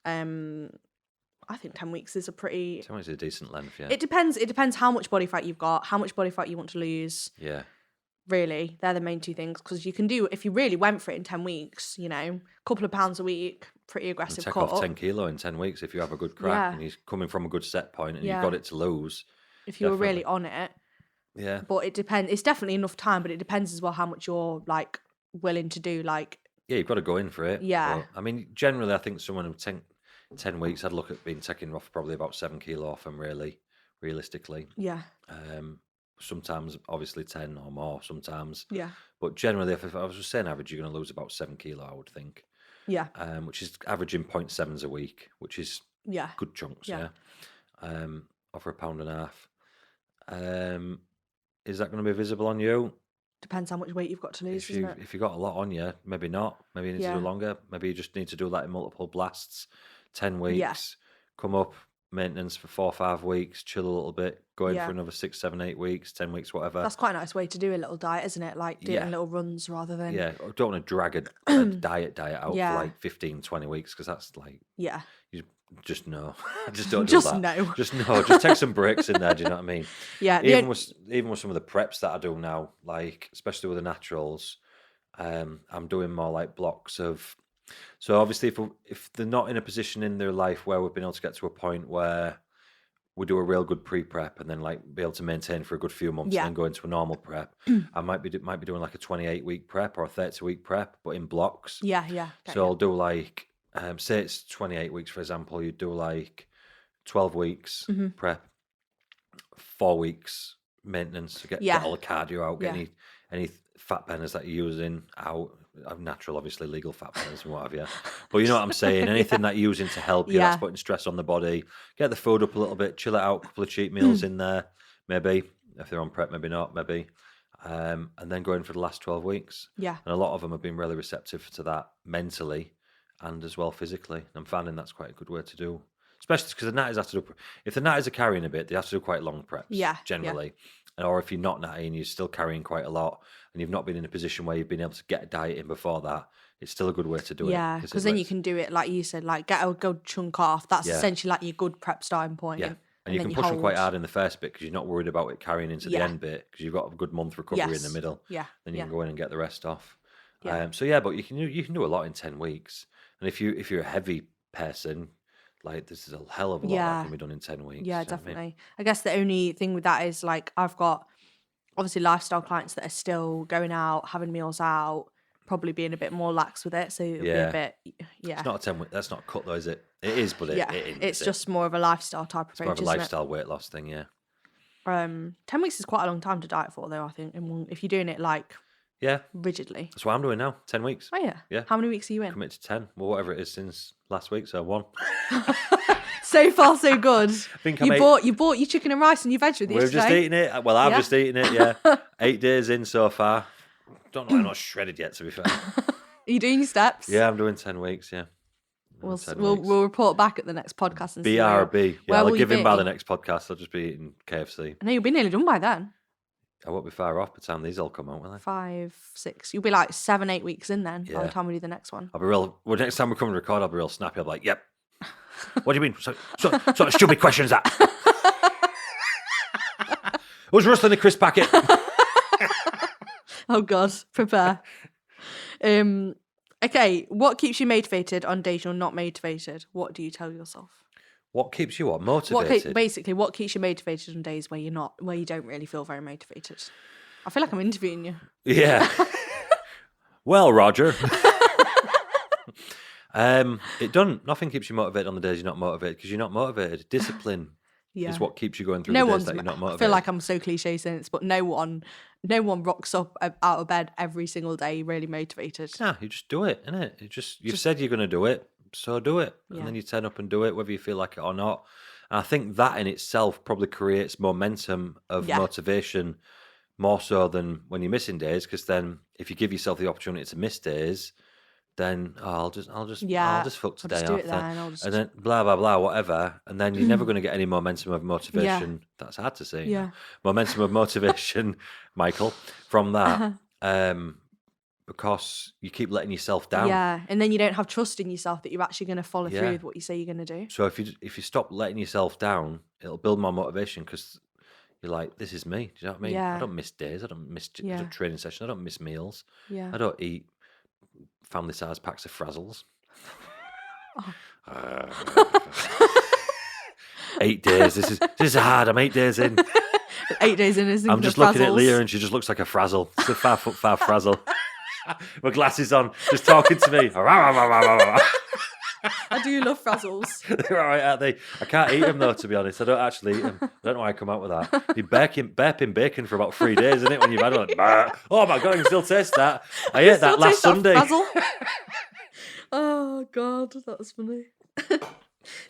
I think 10 weeks is 10 weeks is a decent length, yeah. It depends how much body fat you've got, how much body fat you want to lose. Yeah. Really, they're the main two things, because you can do, if you really went for it in 10 weeks, a couple of pounds a week, pretty aggressive take cut. off 10 kilo in 10 weeks if you have a good crack and he's coming from a good set point and you've got it to lose. If you were really on it. Yeah. But it depends. It's definitely enough time, but it depends as well how much you're like willing to do. Like, yeah, you've got to go in for it. Yeah. But, I mean, generally, I think someone who 10 weeks, I'd look at being taken off probably about 7 kilo off them, realistically. Yeah. Sometimes, obviously, 10 or more sometimes. Yeah. But generally, if I was just saying average, you're going to lose about 7 kilo, I would think. Yeah. Which is averaging 0.7s a week, which is good chunks, yeah. Over £1.50. Is that going to be visible on you? Depends how much weight you've got to lose, doesn't it? If you got a lot on you, maybe not. Maybe you need to do Yeah. longer. Maybe you just need to do that in multiple blasts, 10 Yeah. weeks, come up, maintenance for 4 or 5 weeks, chill a little bit, go in for Yeah. another 6, 7, 8 weeks, 10 weeks, whatever. That's quite a nice way to do a little diet, isn't it? Like doing Yeah. little runs rather than... Yeah, I don't want to drag a diet out for Yeah. like 15, 20 weeks because that's like, Yeah. you just no. Just don't do Just that. no. Just no. Just take some breaks in there. Do you know what I mean? Yeah. Even with some of the preps that I do now, like especially with the naturals, I'm doing more like blocks of. So obviously, if they're not in a position in their life where we've been able to get to a point where we do a real good pre-prep and then like be able to maintain for a good few months Yeah. and then go into a normal prep, I might be doing like a 28-week prep or a 30-week prep, but in blocks. Yeah. Yeah. So I'll do like, say it's 28 weeks, for example, you do like 12 weeks prep, 4 weeks maintenance to get all the cardio out, get any fat burners that you're using out. Natural, obviously, legal fat burners and what have you. But you know what I'm saying? Anything that you're using to help you, that's putting stress on the body. Get the food up a little bit, chill it out, a couple of cheat meals in there, maybe. If they're on prep, maybe not, maybe. And then go in for the last 12 weeks. Yeah. And a lot of them have been really receptive to that mentally and as well physically. I'm finding that's quite a good way to do. Especially because the natties have to do, if the natties are carrying a bit, they have to do quite long preps, generally. Or if you're not natty and you're still carrying quite a lot and you've not been in a position where you've been able to get a diet in before that, it's still a good way to do it. Yeah, because then you can do it, like you said, like get a good chunk off. That's essentially like your good prep starting point. Yeah. And you can push them quite hard in the first bit because you're not worried about it carrying into the end bit because you've got a good month recovery in the middle. Yeah. Then you can go in and get the rest off. Yeah. But you can do a lot in 10 weeks. And if you're a heavy person, like this is a hell of a lot that can be done in 10 weeks. Yeah, definitely. I guess the only thing with that is like I've got obviously lifestyle clients that are still going out, having meals out, probably being a bit more lax with it. So it'll be a bit, It's not a 10 week. That's not cut though, is it? It is, but it isn't, it's just more of a lifestyle type approach. It's more of a lifestyle weight loss thing, yeah. 10 weeks is quite a long time to diet for, though. I think if you're doing it like rigidly. That's what I'm doing now. 10 weeks. Oh yeah. Yeah. How many weeks are you in? Committed to 10. Well, whatever it is since last week, so 1. So far, so good. I think you bought your chicken and rice and your veg with you We've just eaten it. Well, I've just eaten it. Yeah, 8 days in so far. Don't know. I'm not shredded yet, to be fair. Are you doing your steps? Yeah, I'm doing 10 weeks. Yeah. We'll report back at the next podcast and see BRB. Yeah, I'll give him by the be. next podcast. I'll just be eating KFC. I know you'll be nearly done by then. I won't be far off by the time these all come out, will I? 5, 6. You'll be like 7, 8 weeks in then by the time we do the next one. I'll be real. Well, next time we come and record, I'll be real snappy. I'll be like, "Yep." What do you mean? So sort of stupid question is that? Who's rustling the crisp packet? Oh God, prepare. Okay, what keeps you motivated on days you're not motivated? What do you tell yourself? What keeps you motivated? Basically, what keeps you motivated on days where you don't really feel very motivated? I feel like I'm interviewing you. Yeah. Well, Roger. It doesn't. Nothing keeps you motivated on the days you're not motivated because you're not motivated. Discipline is what keeps you going through the days that you're not motivated. I feel like I'm so cliche saying this, but no one rocks up out of bed every single day really motivated. Nah, you just do it, innit? You've said you're going to do it, so do it. And then you turn up and do it, whether you feel like it or not. And I think that in itself probably creates momentum of motivation more so than when you're missing days, because then if you give yourself the opportunity to miss days, then I'll just fuck today off and then blah blah blah whatever, and then you're never going to get any momentum of motivation. That's hard to say. Momentum of motivation, Michael, from that, because you keep letting yourself down. Yeah, and then you don't have trust in yourself that you're actually going to follow through with what you say you're going to do. So if you stop letting yourself down, it'll build more motivation because you're like, this is me. Do you know what I mean? I don't miss days. I don't miss training sessions. I don't miss meals. I don't eat family size packs of Frazzles. 8 days. This is hard. I'm 8 days in. 8 days in. I'm just looking at Leah and she just looks like a frazzle. It's a 5 foot 5 frazzle. My glasses on, just talking to me. I do love Frazzles. They're all right, aren't they? I can't eat them though, to be honest. I don't actually eat them. I don't know why I come out with that. You're burping bacon for about 3 days, isn't it? When you've had it, like, oh my God, I can still taste that. I ate that last Sunday. Oh God, that's funny.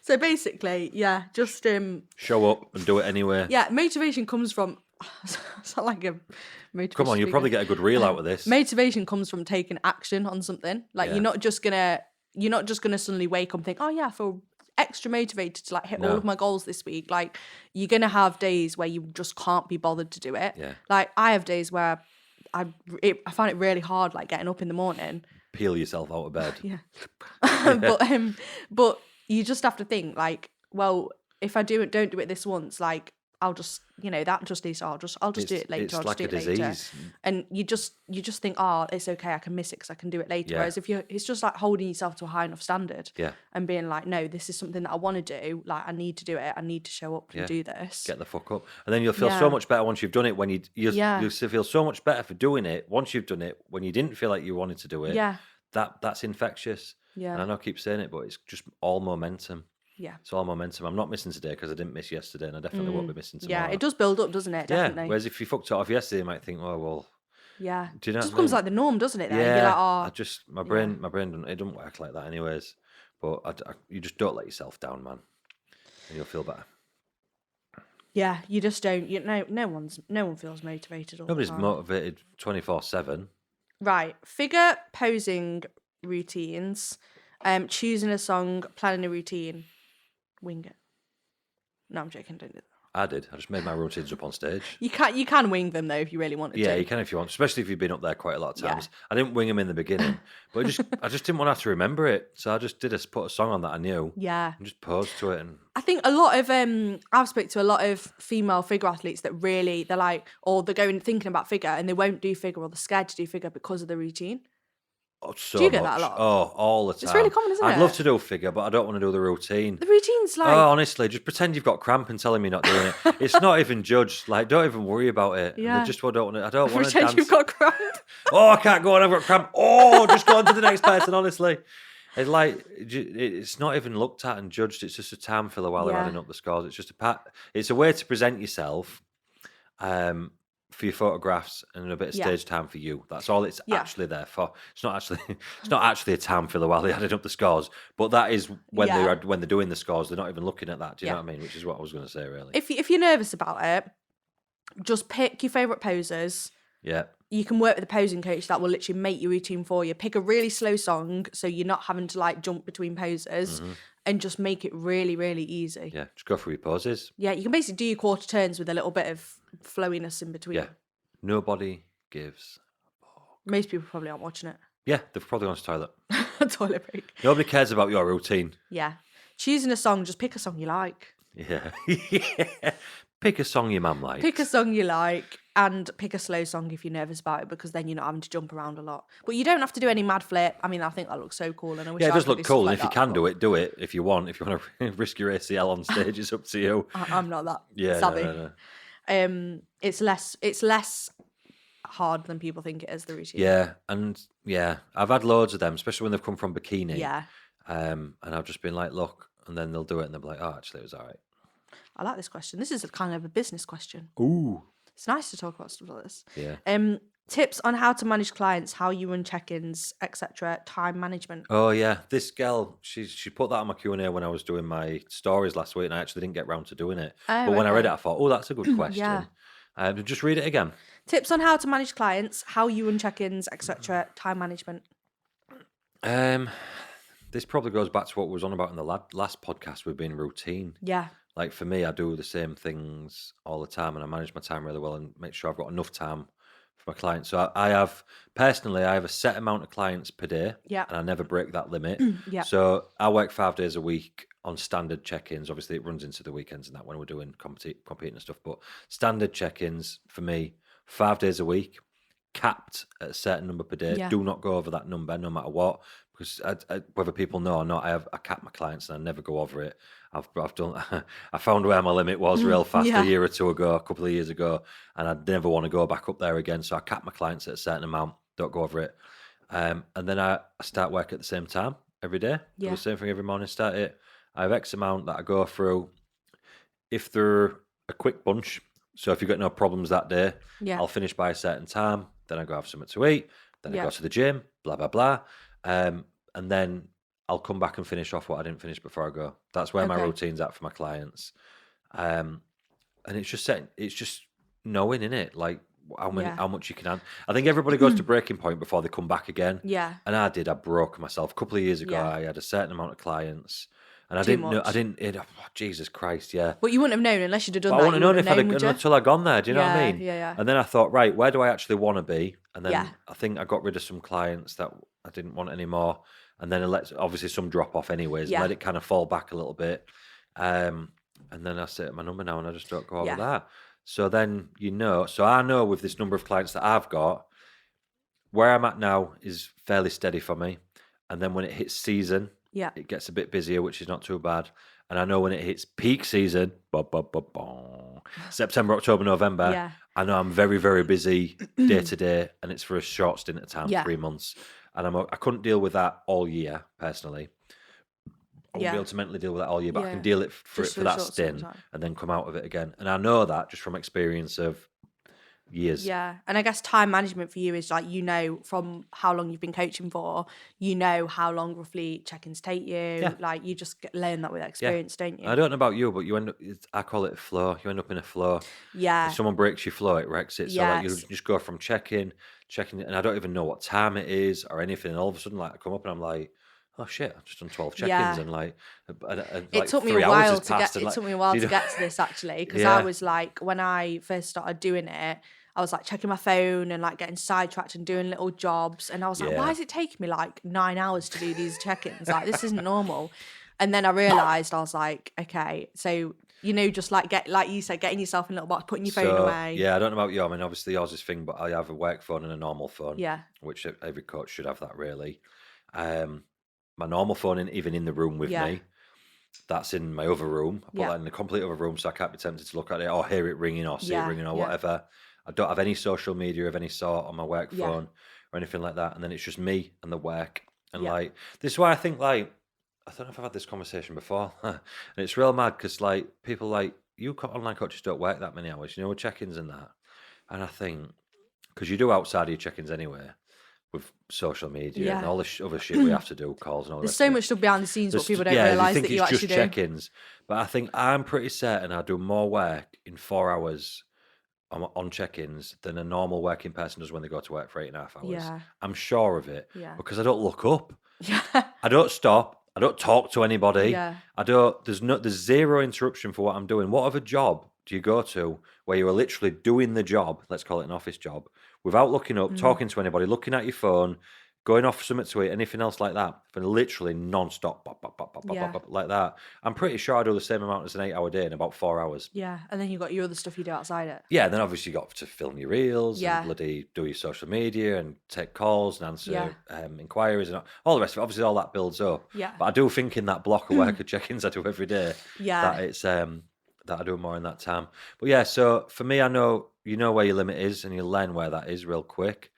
So basically, just show up and do it anyway. Yeah, motivation comes from It's not like a motivation Come on, you'll speaker. probably get a good reel out of this. Motivation comes from taking action on something. Like Yeah. you're not just gonna suddenly wake up and think, oh yeah, I feel extra motivated to like hit all No. of my goals this week. Like you're gonna have days where you just can't be bothered to do it. Yeah. Like I have days where I find it really hard, like getting up in the morning. Peel yourself out of bed. Yeah. But you just have to think like, well, if I don't do it this once, like I'll just, that just needs. I'll just do it later. It's I'll just like do a it later. disease. And you just think, oh, it's okay. I can miss it because I can do it later. Yeah. Whereas it's just like holding yourself to a high enough standard. Yeah. And being like, no, this is something that I want to do. Like I need to do it. I need to show up and do this. Get the fuck up. And then you'll feel so much better once you've done it. When you'll feel so much better for doing it once you've done it. When you didn't feel like you wanted to do it. Yeah. That's infectious. Yeah. And I know I keep saying it, but it's just all momentum. Yeah. It's all momentum. I'm not missing today because I didn't miss yesterday, and I definitely won't be missing tomorrow. Yeah, it does build up, doesn't it? Definitely. Yeah. Whereas if you fucked it off yesterday, you might think, oh well. Yeah. Do you know? It just becomes like the norm, doesn't it? Then? Yeah. You're like, oh, my brain doesn't work like that, anyways. But you just don't let yourself down, man, and you'll feel better. Yeah, you just don't. No one feels motivated all Nobody's the time. motivated 24/7. Right. Figure posing routines. Choosing a song, planning a routine. Wing it. No, I'm joking. Don't do that. I did. I just made my routines up on stage. You can wing them though if you really wanted to. Yeah, you can if you want, especially if you've been up there quite a lot of times. I didn't wing them in the beginning, but I just didn't want to have to remember it, so I just put a song on that I knew. Yeah. And just posed to it, and I think a lot of I've spoken to a lot of female figure athletes that really they're like, or they're going thinking about figure and they won't do figure or they're scared to do figure because of the routine. oh, so Do you get much. that a lot? Oh, all the time. It's really common, isn't I'd it? love to do figure, but I don't want to do the routine. The routine's like, Oh, honestly, just pretend you've got cramp and tell him you're not doing it. It's not even judged. Like, don't even worry about it. Yeah. I just don't want to. I don't want to pretend dance. you've got cramp. Oh, I can't go on. I've got cramp. Oh, just go on to the next person. Honestly, it's like it's not even looked at and judged. It's just a time filler while they're adding up the scores. It's just It's a way to present yourself, for your photographs and a bit of stage time for you. That's all it's actually there for. It's not actually a time filler while they're adding up the scores. But that is when they're doing the scores. They're not even looking at that. Do you know what I mean? Which is what I was going to say, really. If you're nervous about it, just pick your favourite posers. Yeah. You can work with a posing coach that will literally make your routine for you. Pick a really slow song so you're not having to like jump between poses and just make it really, really easy. Yeah, just go through your poses. Yeah, you can basically do your quarter turns with a little bit of flowiness in between. Yeah. Nobody gives. Most people probably aren't watching it. Yeah, they've probably gone to the toilet. Toilet break. Nobody cares about your routine. Yeah. Choosing a song, just pick a song you like. Yeah. Yeah. Pick a song your mum likes. Pick a song you like and pick a slow song if you're nervous about it because then you're not having to jump around a lot. But you don't have to do any mad flip. I mean, I think that looks so cool. And I wish yeah, it I does could look do cool. stuff And if like you can that, do it, do it. If you want to risk your ACL on stage, it's up to you. I'm not that savvy. No. It's less hard than people think it is, the routine. Yeah, and I've had loads of them, especially when they've come from bikini. Yeah. And I've just been like, look, and then they'll do it and they'll be like, oh, actually, it was all right. I like this question. This is a kind of a business question. Ooh. It's nice to talk about stuff like this. Yeah. Tips on how to manage clients, how you run check-ins, etc. Time management. Oh yeah, this girl, she put that on my Q&A when I was doing my stories last week, and I actually didn't get round to doing it. But when I read it, I thought, oh, that's a good question. Just read it again. Tips on how to manage clients, how you run check-ins, etc. Time management. This probably goes back to what we was on about in the last podcast with being routine. Yeah. Like for me, I do the same things all the time, and I manage my time really well and make sure I've got enough time for my clients. So I have a set amount of clients per day, and I never break that limit. So I work 5 days a week on standard check-ins. Obviously, it runs into the weekends and that when we're doing competing and stuff. But standard check-ins for me, 5 days a week, capped at a certain number per day. Do not go over that number, no matter what. Because whether people know or not, I cap my clients and I never go over it. I've done. I found where my limit was real fast a year or two ago, a couple of years ago, and I never want to go back up there again. So I cap my clients at a certain amount. Don't go over it. And then I start work at the same time every day. Do the same thing every morning. Start it. I have X amount that I go through. If they're a quick bunch, so if you've got no problems that day, I'll finish by a certain time. Then I go have something to eat. Then I go to the gym. Blah blah blah. And then I'll come back and finish off what I didn't finish before I go. That's where my routine's at for my clients. And it's just knowing, innit? Like Yeah. how much you can add. I think everybody goes to breaking point before they come back again. Yeah. And I did. I broke myself. A couple of years ago, Yeah. I had a certain amount of clients, and I Too didn't know. I much. didn't. Jesus Christ, yeah. But you wouldn't have known unless you'd have done But I that. wouldn't You have known wouldn't if have I'd known, would you? until I gone there. Do you know what I Yeah, mean? yeah, yeah. And then I thought, right, where do I actually want to be? And Yeah. then I think I got rid of some clients that I didn't want anymore. And then obviously some drop off anyways. Yeah. Let it kind of fall back a little bit. And then I set my number now, and I just don't go over Yeah. that. So then so I know with this number of clients that I've got, where I'm at now is fairly steady for me. And then when it hits season, Yeah. it gets a bit busier, which is not too bad. And I know when it hits peak season, September, October, November, Yeah. I know I'm very, very busy day to day, and it's for a short stint of time, Yeah. 3 months. And I couldn't deal with that all year, personally. I wouldn't be able to mentally deal with that all year, but I can deal it for that short stint of stint time. and then come out of it again. And I know that just from experience of years. Yeah. And I guess time management for you is like, from how long you've been coaching for, how long roughly check-ins take you. Yeah. Like you just learn that with experience, don't you? I don't know about you, but you end up, I call it a flow. You end up in a flow. Yeah. If someone breaks your flow, it wrecks it. So like you Yes. just go from checking, and I don't even know what time it is or anything. And all of a sudden, like I come up and I'm like, oh shit, I've just done 12 check-ins, Yeah. and like It took me 3 a hours while has to get. passed, and, It like, took me a while you to know- get to this actually, because Yeah. I was like, when I first started doing it, I was like checking my phone and like getting sidetracked and doing little jobs, and I was like, Yeah. why is it taking me like 9 hours to do these check-ins? Like this isn't normal. And then I realized, I was like, okay, so just like like you said, getting yourself in a little box, putting your phone So, away. yeah, I don't know about you. I mean, obviously yours is thing, but I have a work phone and a normal phone. Yeah. Which every coach should have that, really. My normal phone, even in the room with Yeah. me, that's in my other room. I put Yeah. that in the complete other room, so I can't be tempted to look at it or hear it ringing or see it Yeah, ringing or yeah. whatever. I don't have any social media of any sort on my work Yeah. phone or anything like that. And then it's just me and the work. And Yeah. like, this is why I think, like, I don't know if I've had this conversation before. And it's real mad because, like, people like, online coaches don't work that many hours, with check-ins and that. And I think, because you do outside of your check-ins anyway, with social media and Yeah. all this other shit we have to do, calls and all the There's rest so of it. much stuff behind the scenes what people don't They realise think that you it's actually just do. check-ins. But I think I'm pretty certain I do more work in 4 hours on check-ins than a normal working person does when they go to work for 8.5 hours. Yeah. I'm sure of it. Yeah. Because I don't look up. Yeah. I don't stop. I don't talk to anybody. Yeah. There's zero interruption for what I'm doing. What other job do you go to where you are literally doing the job, let's call it an office job, without looking up, talking to anybody, looking at your phone, going off something to eat, anything else like that, for literally non-stop, Yeah. like that? I'm pretty sure I do the same amount as an 8-hour day in about 4 hours. Yeah. And then you've got your other stuff you do outside it. Yeah, and then obviously you got to film your reels Yeah. and bloody do your social media and take calls and answer Yeah. inquiries and all the rest of it. Obviously all that builds up. Yeah. But I do think in that block of work of check-ins I do every day, Yeah. that it's that I do more in that time. But yeah, so for me, I know where your limit is, and you learn where that is real quick.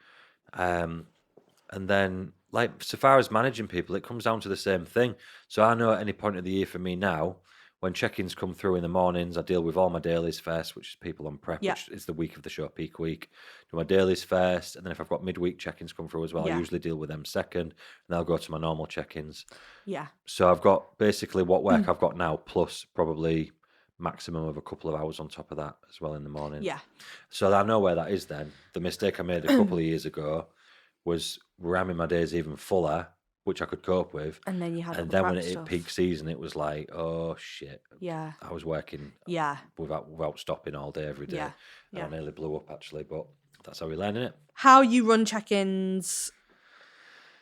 And then, like, so far as managing people, it comes down to the same thing. So I know at any point of the year for me now, when check-ins come through in the mornings, I deal with all my dailies first, which is people on prep, Yeah. which is the week of the show, peak week. Do my dailies first, and then if I've got midweek check-ins come through as well, I Yeah. usually deal with them second, and I'll go to my normal check-ins. Yeah. So I've got basically what work I've got now, plus probably maximum of a couple of hours on top of that as well in the morning. Yeah. So I know where that is then. The mistake I made a couple of years ago was ramming my days even fuller, which I could cope with. And then you had And all the then when prep it hit stuff. peak season, it was like, oh shit. Yeah. I was working Yeah. without stopping all day, every day. Yeah. And Yeah. I nearly blew up actually, but that's how we learn, innit? How you run check-ins?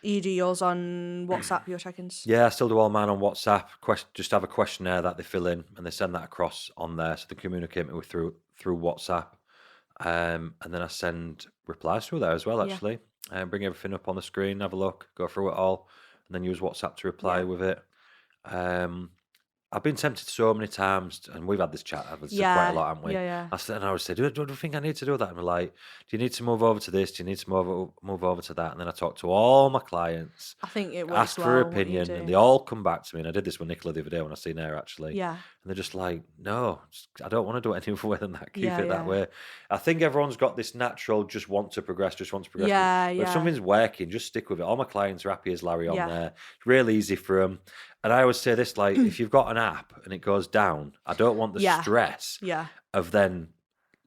You do yours on WhatsApp, your check-ins? Yeah, I still do all mine on WhatsApp. Just have a questionnaire that they fill in and they send that across on there, so they communicate with through WhatsApp. And then I send replies through there as well, Yeah. actually. Bring everything up on the screen, have a look, go through it all, and then use WhatsApp to reply Yeah. with it. I've been tempted so many times, and we've had this chat quite a Yeah. lot, haven't we? Yeah. And I would say, do you think I need to do that? And we're like, do you need to move over to this? Do you need to move over to that? And then I talk to all my clients, I think it works ask well. for what you opinion, and do. they all come back to me. And I did this with Nicola the other day when I seen her, actually. Yeah. And they're just like, no, I don't want to do it any other way than that. Keep Yeah, it that yeah. way. I think everyone's got this natural just want to progress. Yeah, But if yeah. something's working, just stick with it. All my clients are happy as Larry on Yeah. there. It's real easy for them. And I always say this, like, if you've got an app and it goes down, I don't want the Yeah. stress Yeah. of then,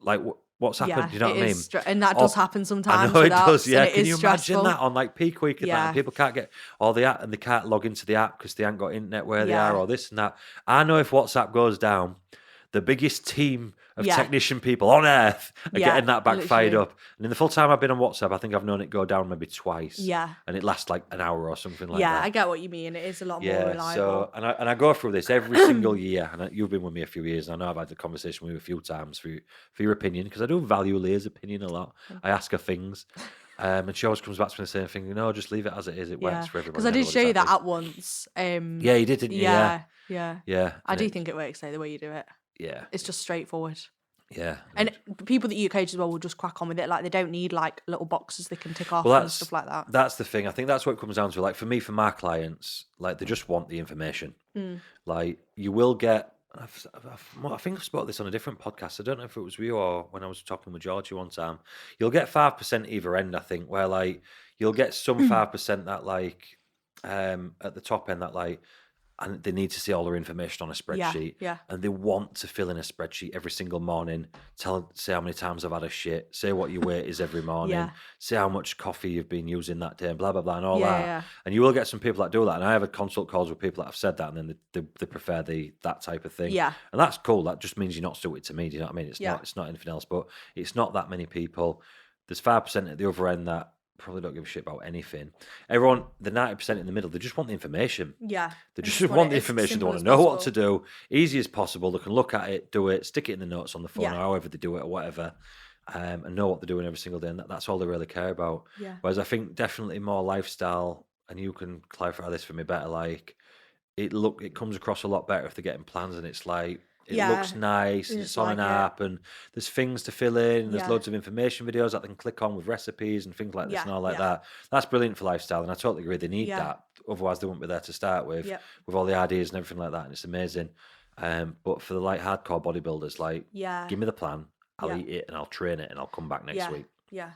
like, WhatsApping. Do you know it what I is, mean? and that Or, does happen I sometimes know with it does. apps, Yeah, and it can is you imagine that stressful. on like peak week and that, and people can't get all the app and they can't log into the app because they ain't got internet where they are, Yeah, or this and that. I know if WhatsApp goes down, the biggest team of yeah, technician people on earth are yeah, getting that backfired literally. up. And in the full time I've been on WhatsApp, I think I've known it go down maybe twice, Yeah, and it lasts like an hour or something like yeah, I that. get what you mean. It is a lot more Yeah, reliable. so and I go through this every single year, and you've been with me a few years, and I know I've had the conversation with you a few times for your opinion, because I do value Leah's opinion a lot. Thank I you. ask her things, and she always comes back to me the same thing. No, just leave it as it is. It works Yeah, for because everybody, I and did show everybody's you that happy. at once. Yeah, you did, didn't you? Yeah, Yeah, yeah. yeah, I and do think it works though, the way you do it. yeah, It's just straightforward. yeah. And people that you coach as well will just crack on with it. Like they don't need like little boxes they can tick Well, off and stuff like that. that's the thing. I think that's what it comes down to. Like for me, for my clients, like they just want the information. Mm. Like you will get. I think I've spoke this on a different podcast. I don't know if it was with you or when I was talking with Georgie one time. You'll get 5% either end, I think, where like you'll get some 5% that like at the top end that like, and they need to see all their information on a Yeah, spreadsheet, yeah, and they want to fill in a spreadsheet every single morning, say how many times I've had a shit, say what your weight is every morning, yeah, say how much coffee you've been using that day, and blah blah blah, and all yeah, that. yeah, And you will get some people that do that, and I have a consult calls with people that have said that, and then they prefer that type of thing, yeah, and that's cool. That just means you're not suited to me. Do you know what I mean? yeah, It's not anything else, but it's not that many people. There's 5% at the other end that probably don't give a shit about anything. Everyone, the 90% in the middle, they just want the information. yeah. They I just just want it the as information. They simple want as to know what to possible. do, easy as possible. They can look at it, do it, stick it in the notes on the phone, Yeah, or however they do it, or whatever, and know what they're doing every single day. And that's all they really care about. yeah, Whereas I think definitely more lifestyle, and you can clarify this for me better. Like it comes across a lot better if they're getting plans, and it's like it looks yeah. nice, I and it's just on an like it. app, and there's things to fill in, and there's Yeah, loads of information videos that they can click on with recipes and things like this yeah, and all like yeah, that. That's brilliant for lifestyle, and I totally agree. They need yeah, that, otherwise they wouldn't be there to start yeah, with all the ideas and everything like that. And it's amazing. But for the like hardcore bodybuilders, like yeah, give me the plan, I'll yeah. eat it, and I'll train it, and I'll come back next Yeah, week. yeah,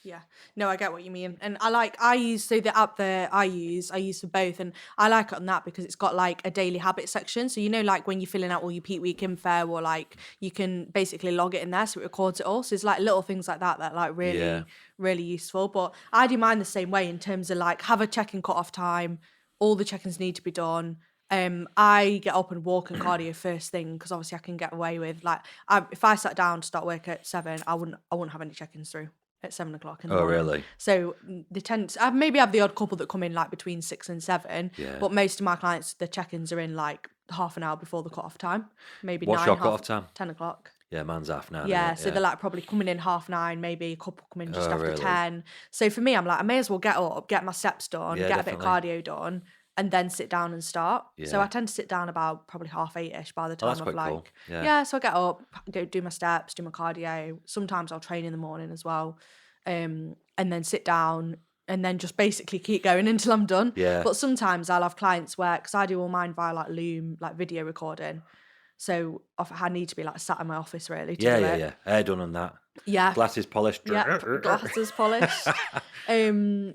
yeah. No, I get what you mean. And I use, so the app that I use for both. And I like it on that because it's got like a daily habit section. So, like when you're filling out all your peak week info, or like you can basically log it in there so it records it all. So it's like little things like that like Yeah, really, really useful. But I do mine the same way in terms of like have a check-in cut-off time. All the check-ins need to be done. I get up and walk and cardio first thing because obviously I can get away with like if I sat down to start work at 7, I wouldn't have any check-ins through at 7 o'clock in the oh morning. really? So they tend to, I maybe have the odd couple that come in like between 6 and 7, Yeah. but most of my clients the check-ins are in like half an hour before the cut-off time, maybe What's 9, your half cut-off time? 10 o'clock. Yeah, man's half 9, isn't Yeah, it? so Yeah. they're like probably coming in 9:30, maybe a couple come in just Oh after really? 10. So for me, I'm like, I may as well get up, get my steps done, Yeah, get a bit of definitely. cardio done, and then sit down and start. So I Yeah. tend to sit down about probably 8:30ish by the Oh, that's time I've quite cool. like, Yeah. yeah, so I get up, go do my steps, do my cardio. Sometimes I'll train in the morning as well, and then sit down and then just basically keep going until I'm done. Yeah. But sometimes I'll have clients where, because I do all mine via like Loom, like video recording. So I need to be like sat in my office really to Yeah, do yeah, it. yeah. Hair done on that. Yeah, Glasses polished. yeah, glasses polished. Um,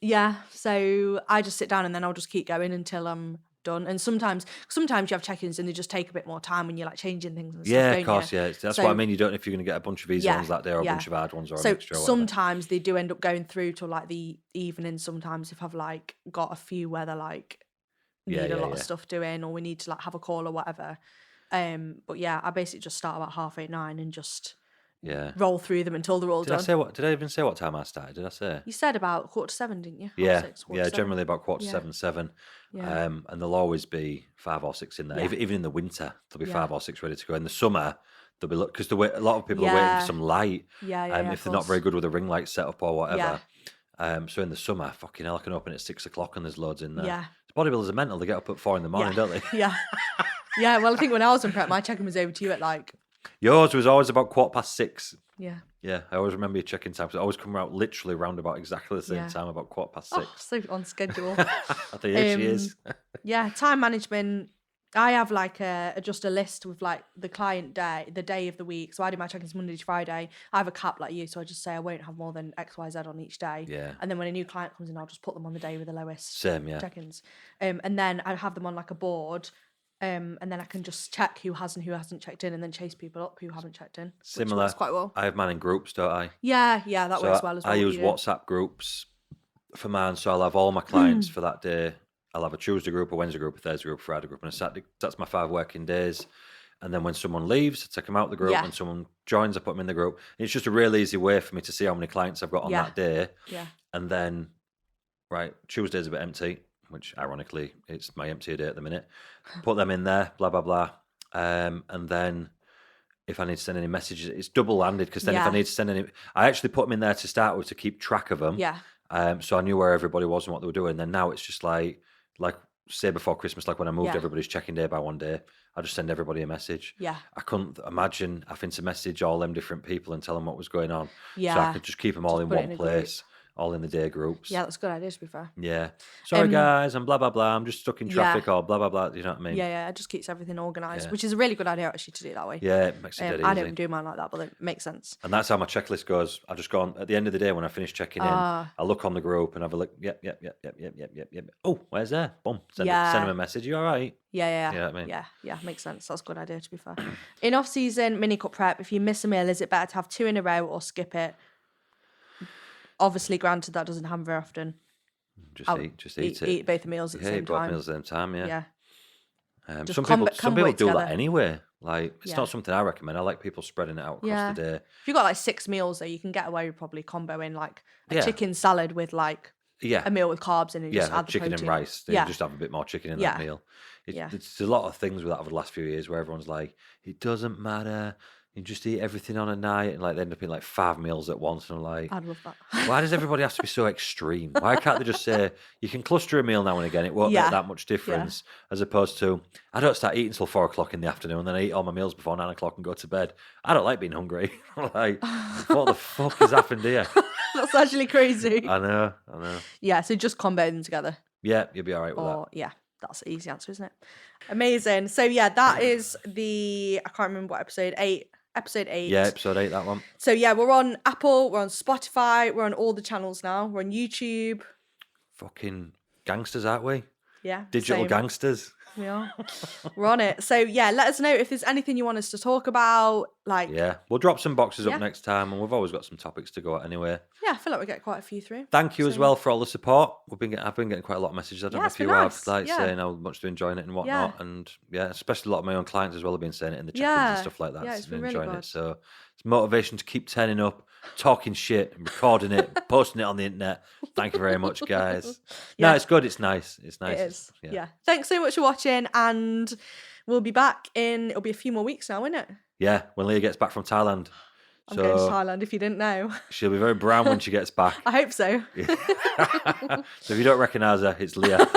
yeah. So I just sit down and then I'll just keep going until I'm done. And sometimes you have check-ins and they just take a bit more time when you're like changing things and stuff, Yeah, of don't you? course, yeah. That's what I So mean. You don't know if you're going to get a bunch of easy yeah, ones that day or a yeah. bunch of hard ones or a So mixture or whatever. sometimes they do end up going through till like the evening. Sometimes if I've like got a few where they're like Yeah, need a yeah, lot of yeah. stuff doing, or we need to like have a call or whatever. But yeah, I basically just start about 8:30, 9 and just Yeah. roll through them until they're all Did I done. say what? Did I even say what time I started? Did I say? You said about 7:15, didn't you? Yeah, 6:30, yeah. 7:15. Generally about quarter to Yeah, 7, 7. yeah, And there'll always be 5 or 6 in there. yeah, Even in the winter, there'll be yeah, 5 or 6 ready to go. In the summer, there'll be because a lot of people are waiting for yeah, some light. yeah, yeah, yeah, of If they're not course. very good with a ring light setup or Yeah, whatever. So in the summer, fucking hell, I can open at 6 o'clock and there's loads in there. yeah, Bodybuilders are mental. They get up at 4 in the morning, yeah, don't they? yeah, yeah. Well, I think when I was on prep, my check-in was over to you at like, Yours was always about 6:15. yeah, Yeah, I always remember your check-in time. 'Cause I always come out literally round about exactly the same yeah. time, about 6:15. Oh, so on schedule. I think here she is. Yeah, time management. I have like just a list with like the client day, the day of the week. So I do my check-ins Monday to Friday. I have a cap like you, so I just say I won't have more than X, Y, Z on each day. Yeah, And then when a new client comes in, I'll just put them on the day with the lowest same. Yeah, check-ins. And then I have them on like a board. And then I can just check who has and who hasn't checked in, and then chase people up who haven't checked in. Similar. Which works quite well. I have mine in groups, don't I? Yeah, that works well as well. I use WhatsApp groups for mine, so I'll have all my clients for that day. I'll have a Tuesday group, a Wednesday group, a Thursday group, a Friday group, and a Saturday. That's my 5 working days. And then when someone leaves, I take them out of the group. When someone joins, I put them in the group. And it's just a real easy way for me to see how many clients I've got on that day. Yeah. And then, right, Tuesday's a bit empty, which ironically, it's my empty day at the minute. Put them in there, blah, blah, blah. And then if I need to send any messages, it's double-handed, because then if I need to send any... I actually put them in there to start with to keep track of them. Yeah. So I knew where everybody was and what they were doing. Then now it's just like say before Christmas, like when I moved everybody's check-in day by one day, I just send everybody a message. Yeah. I couldn't imagine having to message all them different people and tell them what was going on. Yeah. So I could just keep them all in one place, all in the day groups. Yeah, that's a good idea, to be fair. Yeah. Sorry, guys, I'm blah, blah, blah. I'm just stuck in traffic or blah, blah, blah. You know what I mean? Yeah, it just keeps everything organised, which is a really good idea, actually, to do it that way. Yeah, it makes it dead easy. I don't do mine like that, but it makes sense. And that's how my checklist goes. I just go on, at the end of the day, when I finish checking in, I look on the group and have a look. Yep. Oh, where's there? Boom. Send them a message. You all right? Yeah. You know what I mean? Yeah, makes sense. That's a good idea, to be fair. In off-season mini cup prep, if you miss a meal, is it better to have 2 in a row or skip it? Obviously, granted, that doesn't happen very often. Just eat it. Eat both meals at the same time. Both meals at the same time, yeah. Some people do that anyway. Like, it's not something I recommend. I like people spreading it out across the day. If you've got like 6 meals, though, you can get away with probably comboing like a chicken salad with like a meal with carbs in, and just add the chicken protein. and rice. Then you just have a bit more chicken in that meal. It's a lot of things with that over the last few years where everyone's like, it doesn't matter. You just eat everything on a night, and like they end up eating like 5 meals at once. And I'm like, I'd love that. Why does everybody have to be so extreme? Why can't they just say you can cluster a meal now and again? It won't make that much difference, as opposed to I don't start eating until 4 o'clock in the afternoon, then I eat all my meals before 9 o'clock and go to bed. I don't like being hungry. Like, what the fuck has happened here? That's actually crazy. I know. Yeah, so just combo them together. Yeah, you'll be all right with that. Yeah, that's the easy answer, isn't it? Amazing. So yeah, that is I can't remember what episode 8. Episode 8. Yeah, episode 8, that one. So yeah, we're on Apple, we're on Spotify, we're on all the channels now. We're on YouTube. Fucking gangsters, aren't we? Yeah. Digital gangsters. We are. We're on it. So yeah, let us know if there's anything you want us to talk about. Like, yeah, we'll drop some boxes up next time, and we've always got some topics to go at anyway. Yeah, I feel like we get quite a few through. Thank you as well for all the support. I've been getting quite a lot of messages. I don't know if you have, saying how much they're enjoying it and whatnot, and especially a lot of my own clients as well have been saying it in the check-ins and stuff like that. Yeah, it's been really enjoying it. So it's motivation to keep turning up, talking shit, and recording it, posting it on the internet. Thank you very much, guys. No, it's good. It's nice. It's nice. It is. Yeah. Thanks so much for watching, and we'll be back it'll be a few more weeks now, won't it? Yeah, when Leah gets back from Thailand. I'm going to Thailand, if you didn't know. She'll be very brown when she gets back. I hope so. So if you don't recognise her, it's Leah.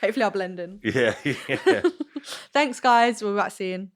Hopefully I'll blend in. Yeah. Thanks, guys. We'll be back soon.